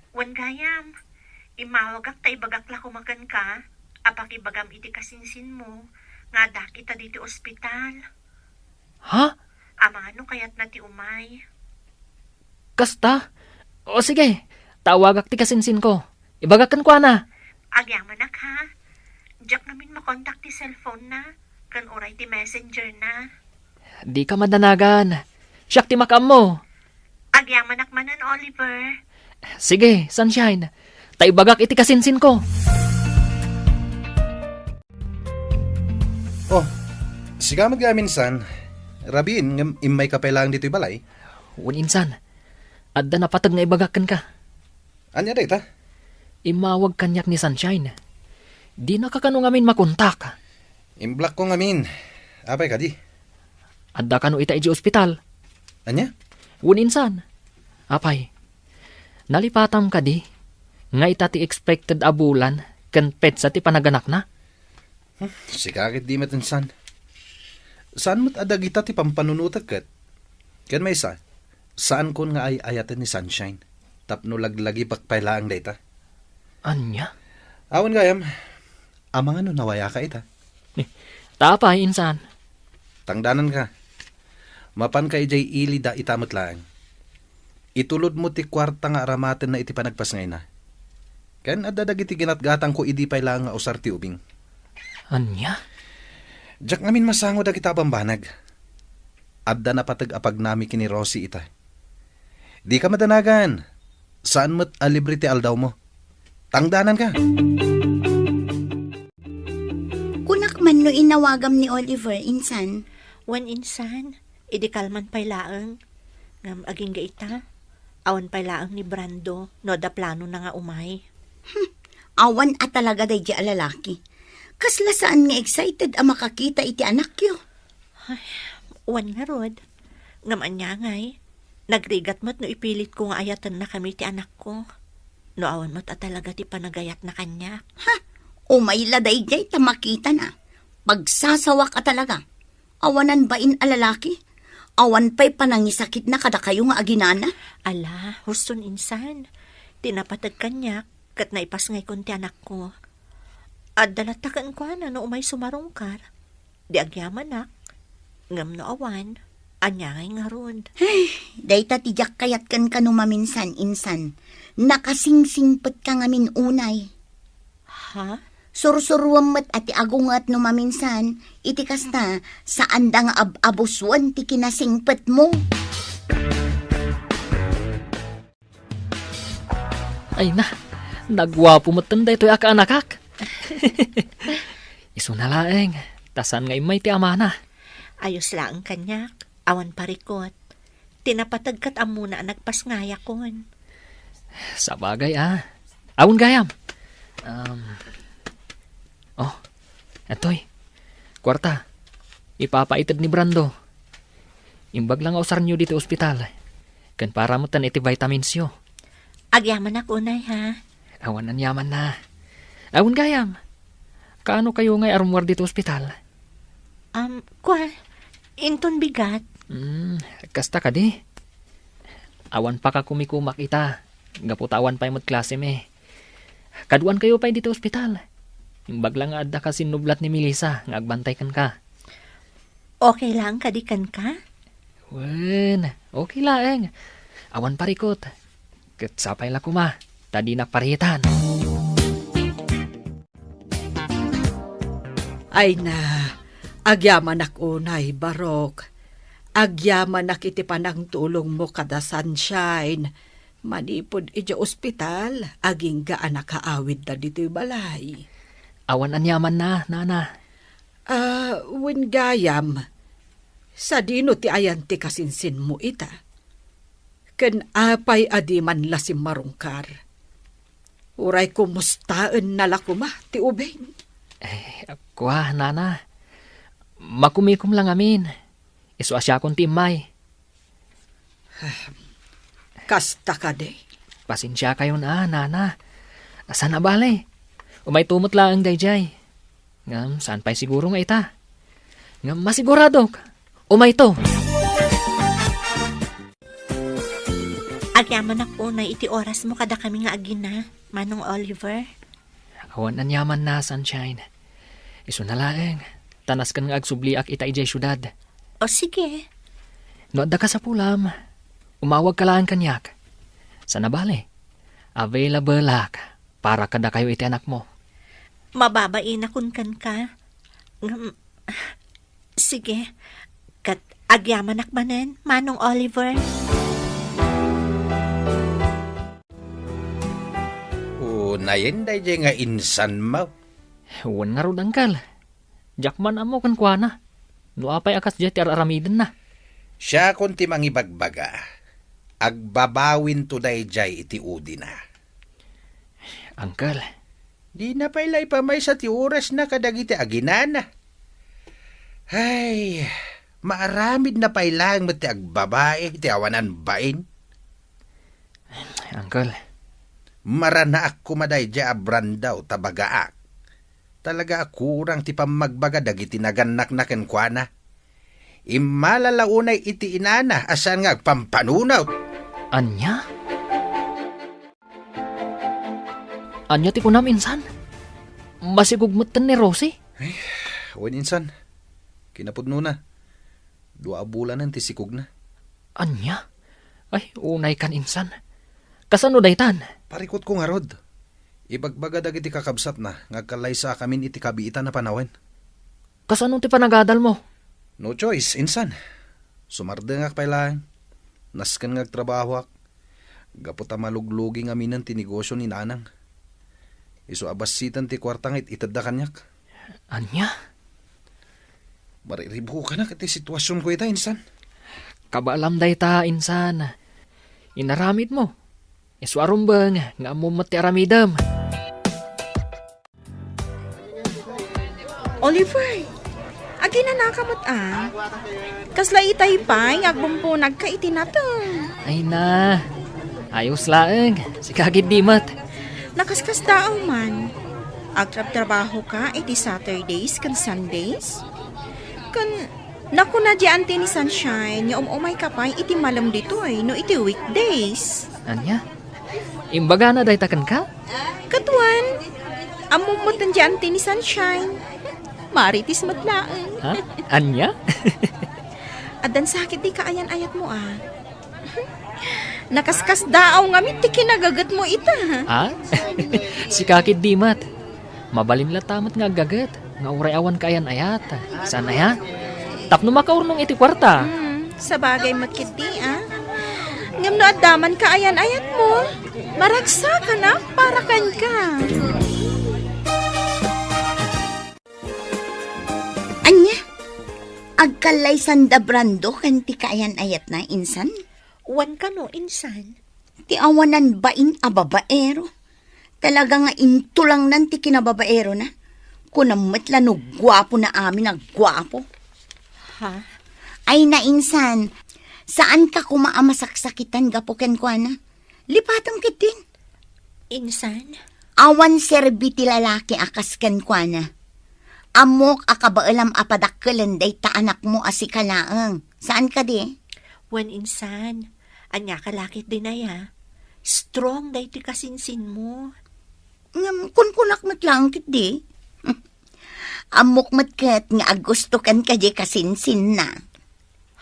Wan gayam, imawagak ta ibagak la kumakan ka, apakibagam iti kasinsin mo, nga dakita dito ospital. Ha? Ano kayat na ti umay? Kasta? O sige, tawagak ti kasinsin ko. Ibagakan ko na. Agyaman nak ha. Diyak namin makontak ti cellphone na, kan uray ti messenger na. Di ka madanagan. Siyak ti makam mo. Agyaman nak manan, Oliver. Sige, Sunshine. Taibagak iti kasinsin ko. Oh, sigamad nga minsan. Rabin, imay kapailangan dito'y balay. Insan, adda napatag nga ibagakan ka. Anya dayta? Imawag kanyak ni Sunshine. Di nakakano ngamin makontak. Imblock ko ngamin. Apay ka di? Adda kano ita iji ospital. Anya? Insan. Apay, nalipatam ka di. Nga ita ti expected abulan kan petsa ti panaganak na. Sikakit di matinsan. Saan mo't adag ita ti pampanunutag kat? Kan may isa, saan kon nga ay ayatan ni Sunshine? Tapno laglagi pakpailaang data. Anya? Awan gayam, amang ano nawaya ka ita. Tapay, insan. Tangdanan ka. Mapan ka ijay ili da itamot lang. Itulod mo ti kwarta nga aramaten na iti panagpas ngay na. Kan adadag iti ginatgatang ko idi pay lang nga usar ti ubing. Anya? Diyak ngamin masango da kita bambanag. Adda na patag apag nami kini Rosie ita. Di ka madanagan. Saan mo't alibre ti aldaw mo? Tangdanan ka. Kunak man no inawagam ni Oliver, insan. Wan insan, idi kalman pay laang. Ngam aging gaita. Awan pay laang ni Brando, no da plano na nga umay. Awan at talaga day di alalaki. Kasla saan nga excited ang makakita iti anak yo. Wan nga rod. Ngam anya ngay. Nagrigat mo't no ipilit ko nga ayatan na kami ti anak ko. No awan mo't at talaga ti panagayat na kanya. Umay laday jay tamakita na. Pagsasawa ka talaga. Awanan bain alalaki? Awan pa'y panangisakit na kada kayo nga aginana? Ala, huston insan. Tinapatag kanya, kat naipas ngay kon ti anak ko. At dalatakan ko na no umay sumarungkar. Di agyaman nak. Ngam no awan, anya ngay nga ron. Day tatijak kayat kan maminsan, insan. Nakasingsingpet ka ngamin unay. Ha? Sursuruam met ati agungat no maminsan, iti kasta saan da nga abuswan ti kinasingpet mo. Ay na, nagwapo mo tanday to'y aka-anakak. Iso na laeng, tasan ngay may ti amana. Ayos lang kanyak, awan parikot. Tinapatagkat amuna nagpasngaya kon. Sa bagay Awon gayam. Etoy. Kwarta. Ipapaitid ni Brando. Imbag lang ausar nyo dito ospital. Kan para mo tan iti vitamins yo. Agyaman ako unay ha. Awan ang yaman na. Awon gayam. Kaano kayo ngay arumwar dito ospital? Inton bigat. Kasta ka di. Awan pa ka kumikumak ita. Gaputawan pa yung klase me. Kaduan kayo pa dito ospital. Imbag lang nga adda ka sinublat ni Melissa. Ngagbantay kan ka. Okay lang kadikan ka? Wen, okay lang. Awan parikot. Kat sapay la kuma. Tadi nakparitan. Ay na, agyaman ak unay, Barok. Agyaman ak iti panang tulong mo kada sunshine. Manipod iti ospital, aging gaan nakaawid na dito'y balay. Awan anyaman na, nana. Wen gayam, sa dino ti ayan ti kasinsin mo ita. Ken apay adi man lasim marungkar. Uray kumustaan nalakuma ti ubeng. Kuha, nana. Makumikom lang amin. Isu asya kong timay. Kasta ka de. Pasensya kayo na, nana. Asan na bale? Umay tumot lang ang dayjay. Ngam, saan pa'y siguro nga ita? Ngam, masigurado. Umay to. Agyaman ako unay iti oras mo kada kami nga agina, Manong Oliver. Awan anyaman na, sunshine. Isu na laeng. Tanas kan nga agsubliak ita ijay syudad. O sige. No adda ka sa pulam. Umawag ka lang kanyak. Sana bale? Available lak para kada kayo iti anak mo. Mababain akon kan ka. Sige. Kat agyaman akmanen, Manong Oliver. Nayen day nga insan mo. Huwan nga ron angkal. Jakman amo kan kuana. No apay akas jati aramiden na. Siya kunti mangibagbaga. Agbabawin to dayjay iti udi na. Angkal. Di na pailay pa may sa ti oras na kadagiti aginana. Ay, maaramid na pailang mo ti agbabae, ti awanan bain. Angkal. Marana ako madayja abrandaw tabagaak. Talaga akurang ti pamagbaga dagiti naganak na kenkwana. Imalalaunay iti inana asan nga agpampanunaw. Anya? Anya ti kunam insan. Masigugmutan ni Rosie. Wen insan. Kinapudno na. 2 bulanan ti sikog na. Anya? Ay, unay kan insan. Kasano daytan? Parikot ko nga rod. Ibagbaga dagiti kakabsat na, ngagkalay sa kamin iti kabiitan na panawen. Kasano ti panagadal mo? No choice, insan. Sumardengak pa lang. Nasken ngagtrabaho ak. Gaputa maluglugi nga minan ti negosyo ni nanang. Isu abasitan ti kwartang itadda kanyak. Anya? Mariribo ka na kati sitwasyon ko ita, insan. Kabalam dayta insan. Inaramid mo. Iswarum bang nga mo mati aramidam. Oliver, agi na nakamot Kasla itay pa, agbumpo nagkaiti na to. Ay na. Ayos laeng. Si kagid dimat. Nakaskas tao man. Agtrab-trabaho ka, iti Saturdays kan Sundays? Naku na diyan ni Sunshine, yung umay ka pa, iti malam dito no iti weekdays. Anya? Imbaga na daytakan ka? Katuan, amumutan diyan ni Sunshine. Maritis matlaan. Ha? Anya? Adan sakit di kaayan-ayat mo Nakaskas daaw ngamit ti kinagagat mo ita. Ha? Si kakid dimat. Mabalin la tamat nga gagat. Nga uray awan kayan ayat. Sana ya? Tapno makaurnong iti kwarta. Sa bagay makiti Ngam no addaman kaayan-ayat mo. Maragsa ka na para kan ka. Anya? Agkalay sanda brando kan ti kaayan ayat na insan? Wan ka no, insan. Ti awanan bain a babaero. Talaga nga intulang nan ti kinababaero na. Kunamat la no gwapo na amin ang gwapo. Ha? Ay na insan, saan ka kumaamasaksakitan gapuken ko na? Lipatang kitin. Insan? Awan serbi ti lalaki akasken ko na. Amok akabaalam apadakkelan day ta anak mo asikalaang. Saan ka di? Wan insan. Anya kalakit din na ya. Strong day ti kasinsin mo. Kunkunak matlang kit di. Amok matkat nga agusto kan ka di kasinsin na.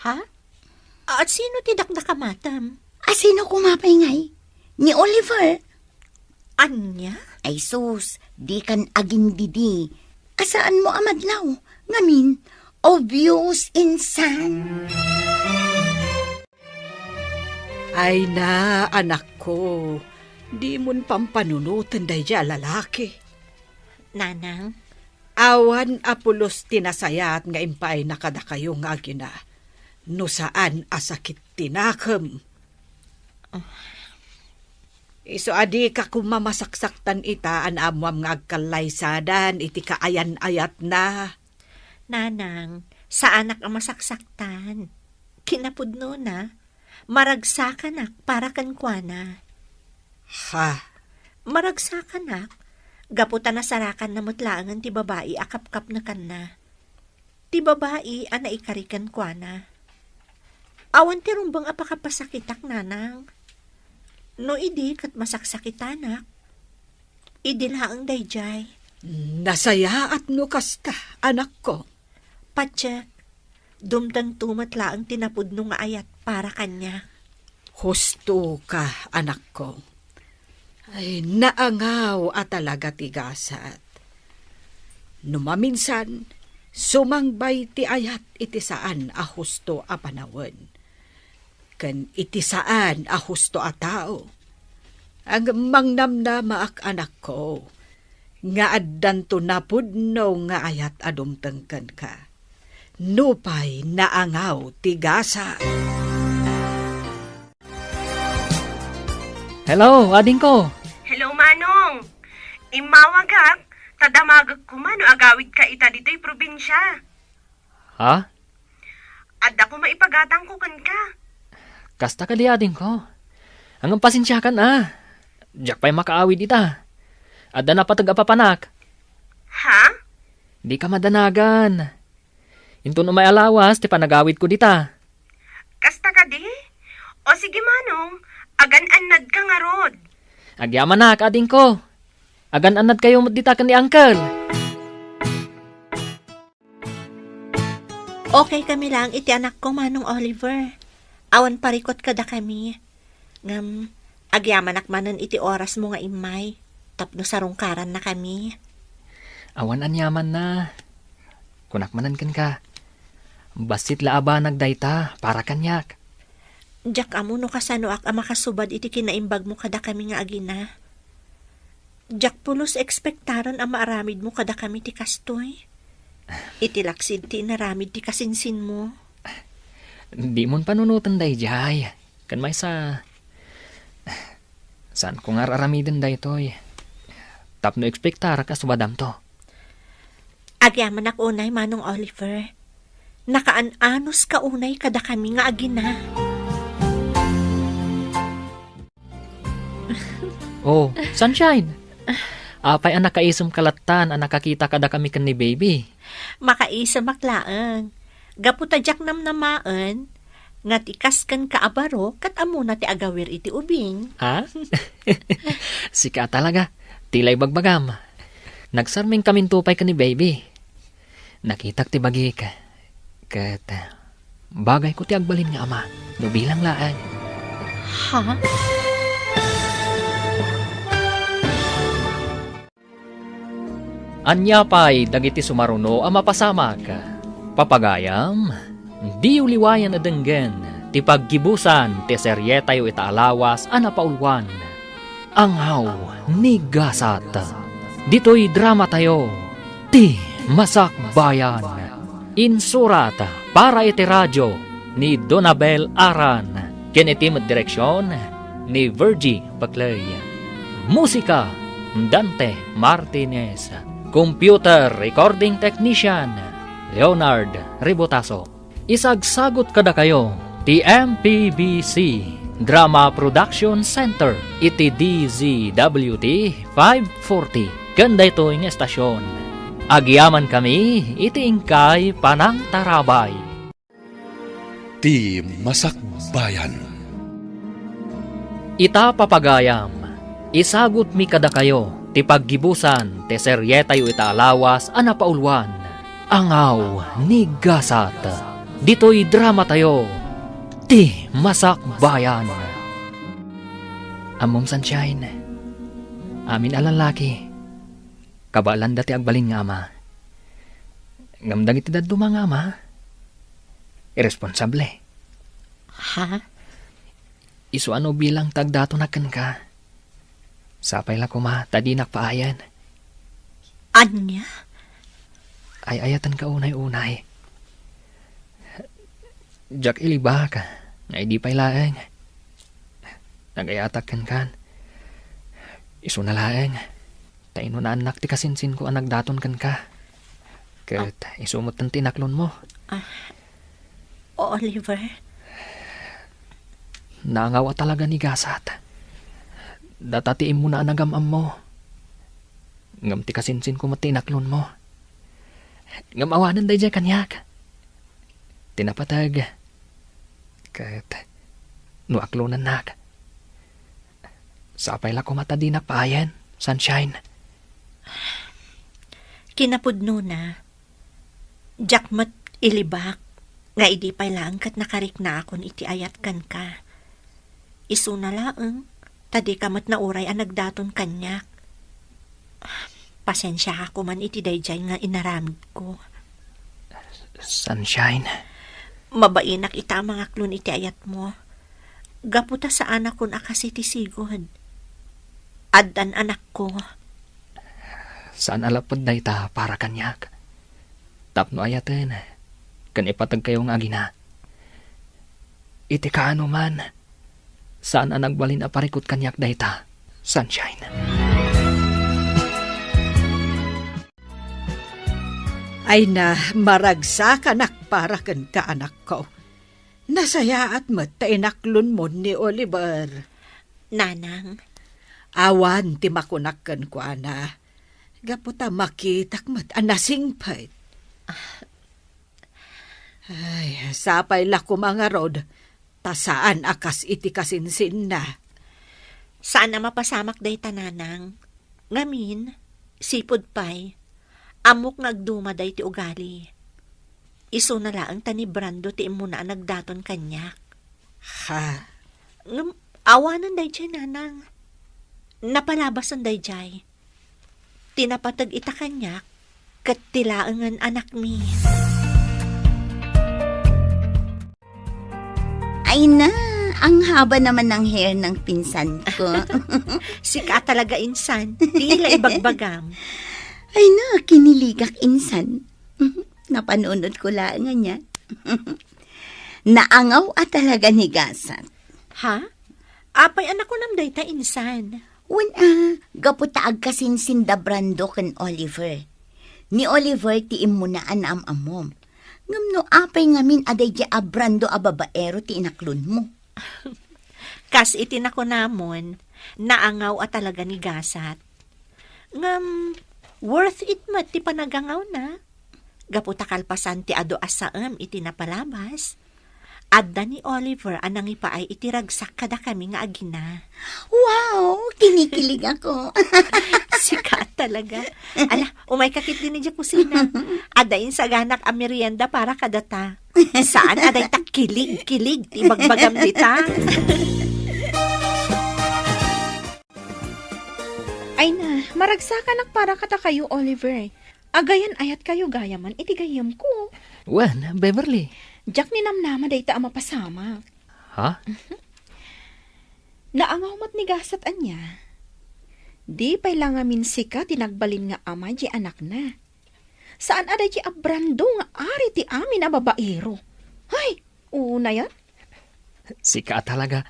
Ha? At sino ti dakdakamatam? Sino kumapay ngay? Ni Oliver. Anya? Ay sus, di kan aging didi. Asaan mo amadlaw? Ngamin, obvious insan. Ay na, anak ko. Di mon pampanunutan day dya lalaki. Nanang? Awan apulos tinasayat nga impay nakada kayo nga agina. No saan asakit tinakam. Iso adi ka kumamasaksaktan ita an amwam nga agkalaysadan iti kaayan-ayat na. Nanang, sa anak ang masaksaktan. Kinapudno na. Maragsakan para kankwana. Ha? Maragsakan gaputan na sarakan na mutlaangan ti babae akap-kap na kan na. Ti babae ana ikarikan kwa na. Awan ti rumbang apakapasakitak nanang. No idi kat masaksakitanak. Idi laang dayjay. Nasaya at no kasta, anak ko. Patsyak, dumdang tumatlaang tinapudno nga ayat para kanya. Husto ka, anak ko. Ay, naangaw at talaga tigasat. Numaminsan, sumangbay ti ayat iti saan a husto a panawan. Kan iti saan a husto a tao. Ang mangnamnama ak anak ko, nga addan to napudno nga ayat adumtengken ka. Nupay naangaw tigasat. Hello, ading ko. Hello, Manong. Imawagak, tadamagag ko man, agawid ka ita dito'y probinsya. Ha? At ako maipagatang ko kan ka. Kasta ka di ading ko. Ang pasensya kan Diyak pa'y makaawid ita. Adda na patag-apapanak. Ha? Di ka madanagan. Into no may alawas, ti panagawid ko dita. Kasta ka di? O sige, Manong, agan-anad ka nga rod. Agyaman na, ading ko. Agan anad kayo ditakan ni Uncle. Okay kami lang iti anak ko, Manong Oliver. Awan parikot kada kami. Ngam, agyaman akmanan iti oras mo nga imay. Tapno sarungkaran na kami. Awan anyaman na. Kunakmanan kan ka. Basit laaba nagdayta para kanyak. Jack amo no kasano ak makasubad iti kinaimbag mo kada kami nga agina. Jack pulos ekspektaran ang maaramid mo kada kami ti kastoy. Iti laksid ti naramid ti kasinsin mo. Di mon panunutan day jay. Kan may sa... Saan ko nga raramidin day toy? Tapno ekspektara ka subadam to. Agyaman ak unay, Manong Oliver. Nakaanos ka unay kada kami nga agina. Oh, Sunshine. Apay ang nakaisom kalatan ang nakakita kada kami kan ni baby. Makaisa maklaan. Gaputa jak namnamaan, nga tikas kan kaabaro, kat amo na ti agawir iti ubing. Ha? Sika talaga. Tilay bagbagam. Nagsarming kaming tupay ka ni baby. Nakitak ti bagi ka. Kat bagay ko ti agbalin nga ama. No bilang laan. Ha? Anya pa'y dagiti sumaruno ang mapasamak. Papagayam, di uliwayan na denggen, ti paggibusan, ti seryetayo itaalawas, anapaulwan. Anghaw, ni gasat. Dito'y drama tayo, ti masakbayan. Insurat, para iti radyo, ni Donabel Aran. Kinetim direksyon, ni Virgie Baclay. Musika, Dante Martinez. Computer Recording Technician, Leonard Ribotaso. Isagsagot kada kayo, ti MPBC Drama Production Center, iti DZWT 540. Ganda ito yung estasyon. Agyaman kami, iti ingkay panang tarabay. Ti Masakbayan. Ita papagayam, isagot mi kada kayo, ti paggibusan, ti seryetayo itaalawas, anapaulwan. Angaw, ni gasat. Dito'y drama tayo, ti masakbayan. Amom Sunshine, amin alalaki, kabalan dati agbalin nga ama. Ngamdang iti daduma nga ama, irresponsable. Ha? Isu ano bilang tagdato na ka. Sapay la kuma, tadi nakpaayan. Anya? Ay ayatan ka unay-unay. Jack ilibak, nga di pa'y laeng. Nagayatak kan. Isu na laeng. Taino na anak ti kasinsin ko ang nagdaton ka. Kat isumot ng tinaklon mo. Oliver? Nangawa talaga ni Gasat. Datatiin mo na anagamam mo. Ngam ti kasinsin ko matinaklon mo. Ngam awanan day dyan kanyak. Tinapatag. Kat nuaklonan nak. Sapay la kumatadinak paayan, Sunshine. Kinapudno na. Jakmat ilibak. Nga idi pa'y lang kat nakarik na akon iti ayat kan ka. Isu na laeng. Tadi kamat na uray ang nagdaton kanyak. Pasensya ako man iti dayjay nga inaramid ko. Sunshine. Mabainak ita mga klon iti ayat mo. Gaputa sa anak kon akas iti sigod. Addan anak ko. Saan alapod na ita para kanyak? Tapno ayaten. Kan ipatag kayong agina. Iti kaano man. Saan ang nagbalin a parikot kanyak dayta? Sunshine. Ay na, maragsa ka para kan ka anak ko. Nasaya at matinaklon mo ni Oliver. Nanang, Awan ti makunakan ko ana. Gaputa makitak mat anasingpait. Ay, sapay la ko mga rod. Tasaan akas iti kasinsin na. saan na mapasamak day tananang? Ngamin, sipod pay, amok nagdumaday ti ugali. Iso na laang tani Brando ti imuna nagdaton kanyak. Ha? Awanan day jay nanang. Napalabasan day jay. Tinapatag ita kanyak, kat tilaangan anak mi. Ay na, ang haba naman ng hair ng pinsan ko. Sika talaga insan, tila ibagbagam. Ay na, kiniligak insan. Napanunod ko lang niya. Naangaw at talaga ni Gasat. Ha? Apay anak ko nam day ta insan. Gaputaag kasin sinda Brando ken Oliver. Ni Oliver ti imunaan am-amom. Ngamno apay ngamin aday di a Brando a babaero ti inaklon mo. Kas itinako namon, naangaw at talaga ni Gasat. Ngam, worth it mat ti panagangaw na. Gaputa kalpasan ti ado asaam iti napalabas. Adda ni Oliver anang ipaay itiragsak kada kami nga agina. Wow, kinikilig ako. Sikat talaga. Ala, umay kakit din niya kusina. Adain sa ganak a merienda para kadata. Saan aday ta kilig, ti bagbagam dita. Ay na, maragsakan para kata kayo, Oliver. Agayan ayat kayo gayaman, iti gayam ko. Wan, Beverly. Jack ni namnama day ta mapasama. Ha? Naangaw mat ni Gasat anya. Di pay lang amin sika tinagbalin nga ama di anak na. Saan aday di abrando nga ari ti amin a babaero? Hay, una yan? Sika talaga.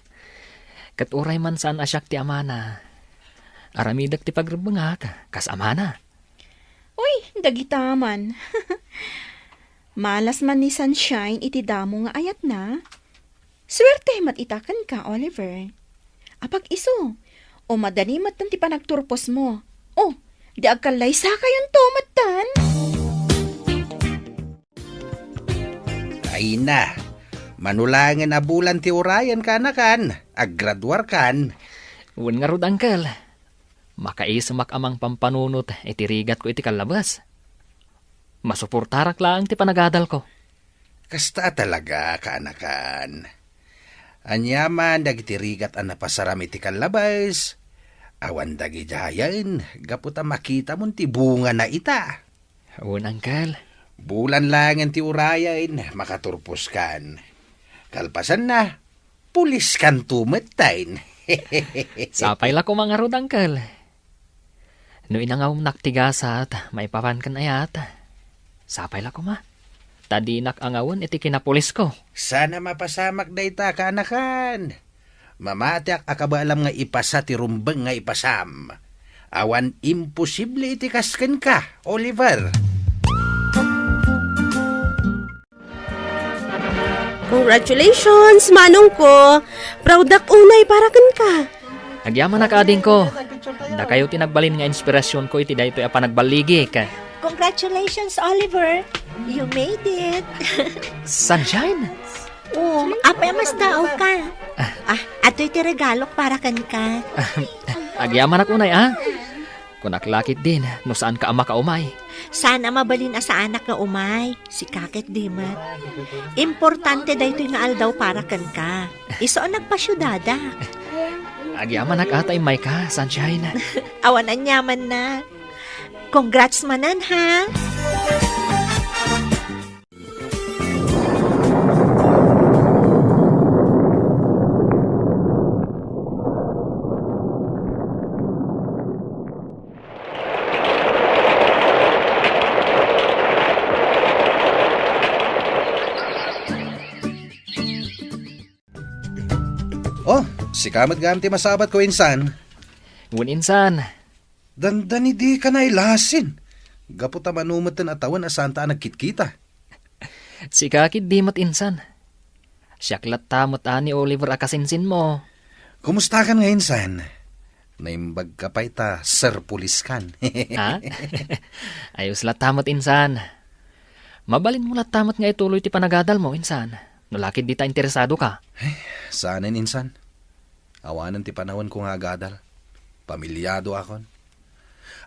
Kat uray man saan asyak ti amana. Aramidak ti pagrubangak, kas amana. Uy, dagitaman. Malas man ni Sunshine iti damo nga ayat na. Swerte mat itakan ka, Oliver. Apag iso, o madani mat ti panagturpos mo. O, di agkalay sa kayon to matan. Ay na, manulangan na bulan ti urayan ka na kan, aggraduar kan. Wan nga rod, Uncle. Makaisumak amang pampanunot, itirigat ko iti kalabas. Masuportarak lang ti panagadal ko. Kasta talaga, kaanakan. Anyaman, dagitirigat ang napasaram iti kalabas. Awan dagi jayan, gaputa makita mon ti bunga na ita. Wan, Uncle. Bulan lang ti urayan, makaturpos kan. Kalpasan na, pulis kan tumetain. Sapay la ko mga rod, Uncle. No inangaw naktigasat, may papan kan ayat. Sapay la ko ma. Tadinak angawan iti kinapulis ko. Sana mapasamak dayta kaanakan. Mamatiak akabalam nga ipasa ti rumbeng nga ipasam. Awan imposible iti kasken ka, Oliver. Congratulations, manong ko. Proud ak unay para kan ka. Agyaman na kading ko. Da kayo tinagbalin nga inspirasyon ko iti daytoy a panagbaligi ka. Congratulations, Oliver. You made it. Sunshine? Oh, apay mas dao ka. Ato iti regalo para kan ka. Agyaman ak unay Kunaklakit din, no saan ka ama ka umay. Sana mabalin sa anak nga umay. Si kakit di mat. Importante dayto nga aldaw para kan ka. Iso ang nagpasyudada. Agyaman ak atay may ka, Sunshine. Awan ang yaman na. Congrats manan ha. Oh, si kamat gamti masabat ko insan. Ngun insan, Dandani di ka na ilasin. Gaputa manumatan atawan asanta nagkitkita. si kakid di mat insan. Siyaklat tamot ani Oliver akasinsin mo. Kumusta ka nga insan? Naimbag ka pa ita, Sir Pulis kan. Ha? Ayos la tamot insan. Mabalin mo la tamot nga ituloy ti panagadal mo insan. Nalakid di ta interesado ka. Saanin insan? Awanan ti panahon ko nga gadal. Pamilyado akon.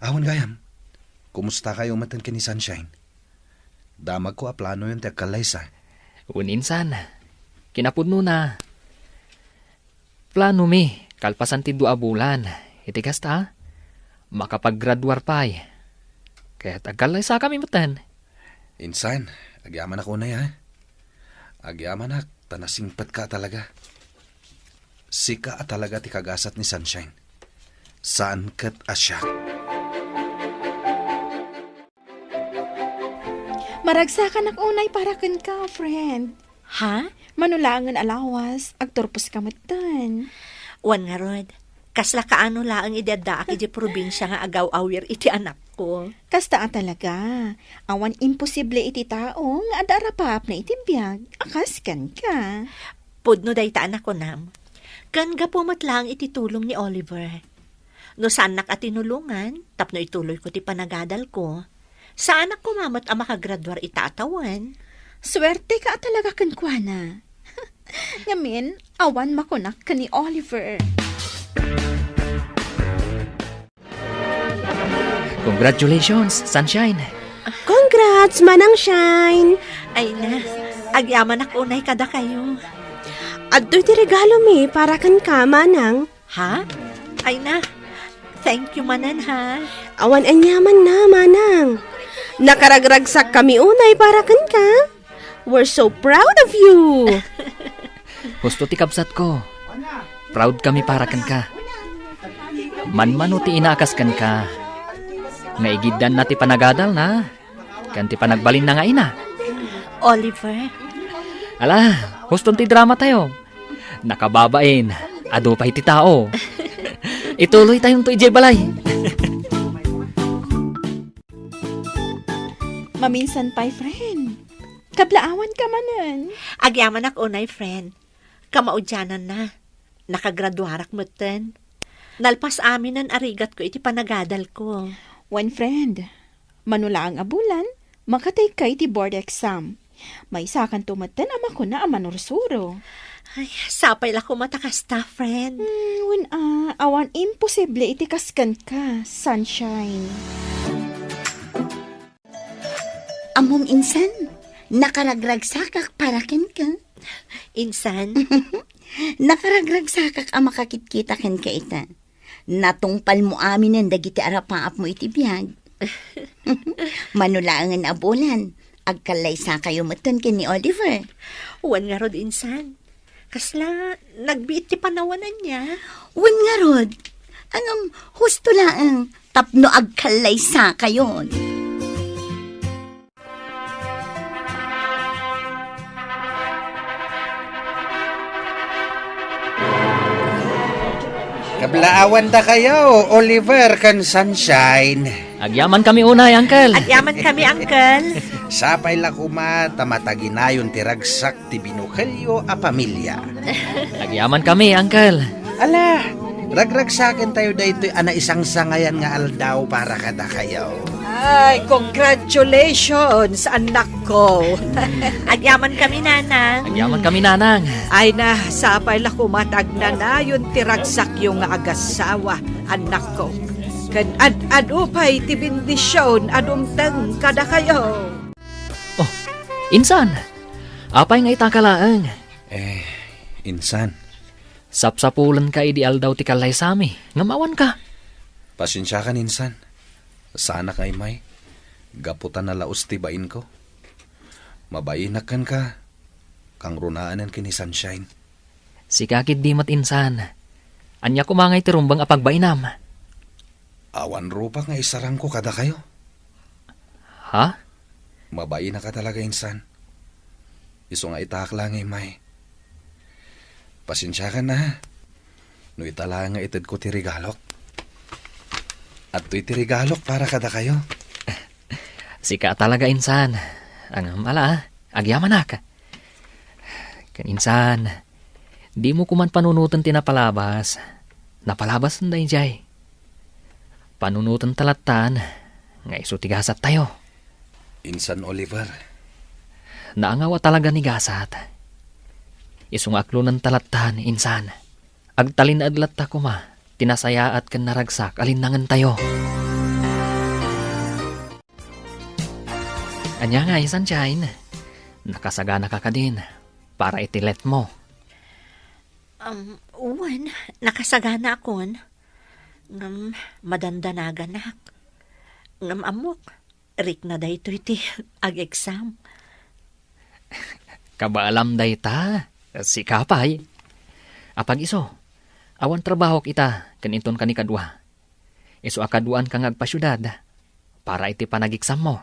Ahon gayam, kumusta kayo matan ni Sunshine? Damag ko a plano yung tagkalaysa. Uninsan, kinapudno na. Plano mi, kalpasan ti 2 bulan. Iti kasta, makapag-graduar pa eh. Kaya tagalay sa kami matan. Insan, agyaman ako na ya. Agyaman ak, tanasingpat ka talaga. Sika at talaga ti kagasat ni Sunshine. Saan kat asya? Maragsakan ak unay para kan ka, friend. Ha? Manulangan alawas, agturpos ka matan. Wan nga rod. Kasla kaano laang idadaak iti probinsya nga agaw-awir iti anak ko. Kasta talaga. Awan imposible iti tao nga adarapap na iti biyag. Akaskan ka. Pudno day ta anak ko nam. Kan gapumat lang iti tulong ni Oliver. No saan nak at tinulungan, tapno ituloy ko ti panagadal ko. Sa anak ko mamat ang makagraduar itatawan. Swerte ka talaga kan kuana. Ngamin, awan makunak ka ni Oliver. Congratulations, Sunshine. Congrats, Manang Shine! Ay na, agyaman ako unay kada kayo. Adto ti regalo mi para kan ka, Manang. Ha? Ay na, thank you manan ha. Awan anyaman na, Manang. Nakaragragsak kami unay para kan ka. We're so proud of you. Gusto ti kabsat ko. Proud kami para kan ka. Manmano ti inaakas kan ka. Naigidan na ti panagadal na. Kan ti panagbalin na nga ina. Oliver, Ala, gusto ti drama tayo. Nakababain. Ado pa iti tao. Ituloy tayong to ijay balay. Maminsan pa'y friend. Kablaawan ka manan. agyaman ako unay friend. Kamaudyanan na. Nakagraduarak mo ten. Nalpas amin ang arigat ko iti panagadal ko. One friend. Manula ang abulan, makatay ka iti board exam. May sakan tumatan ama ko na amanursuro. Ay, sapay la ko matakasta, friend. Awan imposible iti kaskan ka, Sunshine. Amom insan, nakaragragsakak para ken ka. Insan, Nakaragragsakak ang makakitkita ken ka ita. Natungpal mo amin ang dagiti arapaap mo iti biyag. Manulaangan abulan, agkalaysa kayo matan ken ni Oliver. uwan nga rod insan. Kasla, nagbiit ti panawanan niya. Wan nga rod, angam husto laang tapno agkalaysa kayo. Kablaawan da kayo, Oliver kan Sunshine. Agyaman kami unay, Uncle. Agyaman kami, Uncle. Sapay la kuma tamataginayon ti ragsak ti binukelyo a pamilya. Agyaman kami, Uncle. Ala, ragragsakin tayo daytoy ana isang sangayan nga aldaw para kada kayo. Ay, congratulations, anak ko. Agyaman kami, Nanang. Agyaman kami, Nanang. Ay na, sapay la kumatag na na yun tiragsak yung agasawa, anak ko. Kan ad-adupay ti bendisyon adumteng kada kayo. Oh, insan. Apay nga itakalaang. Insan, Sapsapulan ka idi aldaw ti kalay sami. Ngamawan ka. pasensya ka insan. Sana kay may, gaputan na laos ti bain ko. Mabainakan ka, kang runaanan kini Sunshine. Sikakit di mat insan. Anya kumangay ti rumbang apagbainam. Awan rupa nga isarang ko kada kayo. Ha? Mabain na ka talaga insan. Iso nga itak lang may. Pasensya ka na. No itala nga itid ko ti regalok. At to'y ti regalok para kada kayo. Sika talaga insan. Ang mala, agyaman ka. Kan insan, di mo kuman panunutan tinapalabas. Napalabas na jay. Panunutan talatan, nga iso tigasat tayo. Insan Oliver, Naangawa talaga ni gasat. Isong aklo ng talatan, insan. Agtalin adlat ta kuma, tinasayaat kan naragsak, alinangan tayo. Anya nga, sunshine. Nakasagana ka din para itilet mo. Uwan, nakasagana akon. Ngam, madandanagan. Ngam amok, rik na dayto iti ag-exam. Kabaalam day ta, si Kapay. Apag iso, awan trabaho kita kaninton ka ni kadwa. Iso akaduan kang agpasyudad para iti panagiksam mo.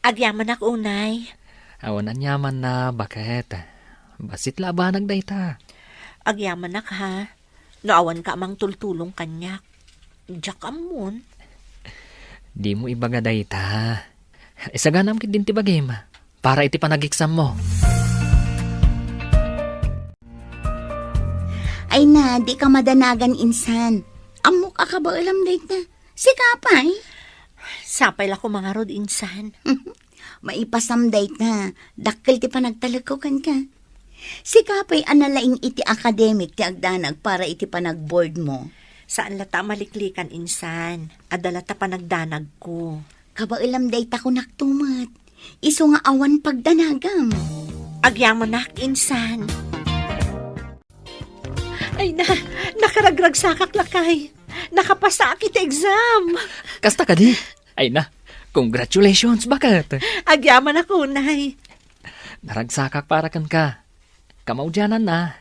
Agyaman ako, unay. Awan anyaman na bakit? Basit labanag day ta. Agyaman nak, ha? Naawan ka amang tultulong kanyak. Diyak amon. Di mo ibaga day ta. Isaganam kit din ti bagim para iti panagiksam mo. Ay na, di ka madanagan insan. Amok ka ba alam date na? Si Kapay. Sapay la ko mga rod insan. Maipasam date na. Dakkel ti panagtalakukan ka. Si Kapay analaing iti academic ti agdanag para iti panagboard mo. Saan lata maliklikan insan? Adala ta panagdanag ko. Kabailam date ako naktumat. Iso nga awan pagdanagam. Agyaman nak insan. Ay na, nakaragrag sakak lakay. Nakapasa kita exam. Kasta ka di? Ay na, congratulations, bakit? Agyaman ako, nay. Naragsakak para kan ka. Kamaudyanan na.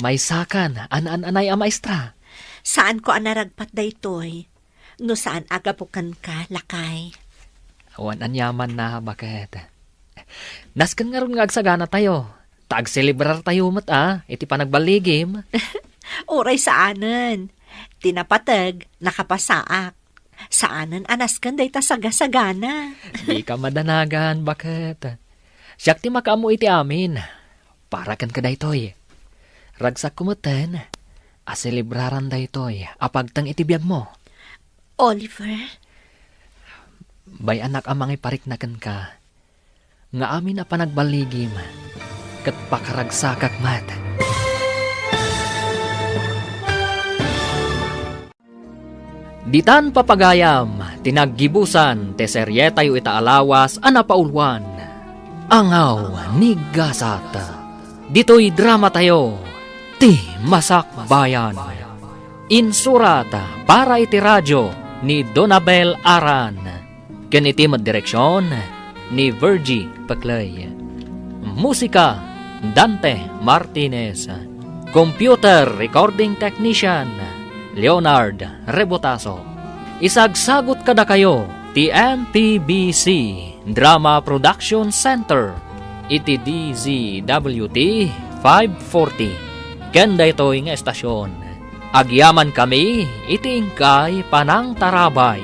May sakan, anay a maestra. Saan ko anaragpat daytoy? No saan agapukan ka, lakay? Awan anyaman na, bakit? Naskan nga ron nga agsagana tayo. Tag-celebrar tayo iti panagbaligim. Oray saanan. Tinapatag, nakapasaak. Saanan anaskan day ta sagasagana. Di ka madanagan, bakit? Siyak ti makaamu iti amin. Para kan ka daytoy. Ragsak kumuten. Aselebraran daytoy. Apagtang iti biyag mo. Oliver? Bay anak amang ipariknakan ka. Nga amin na panagbaligim. Kat pakaragsakak mat. Ditan papagayam, tinaggibusan, te serye tayo itaalawas, anapaulwan. Angaw ni Gasata. Dito'y drama tayo, ti Masakbayan. Insurata para iti radyo ni Donabel Aran. Ganiti direksyon ni Virgie Paclay. Musika, Dante Martinez. Computer Recording Technician, Leonard Rebotaso. Isagsagot kada kayo, ti MPBC Drama Production Center, iti DZWT 540. Kenda ito'y nga estasyon. Agyaman kami, iti ingkay panang tarabay.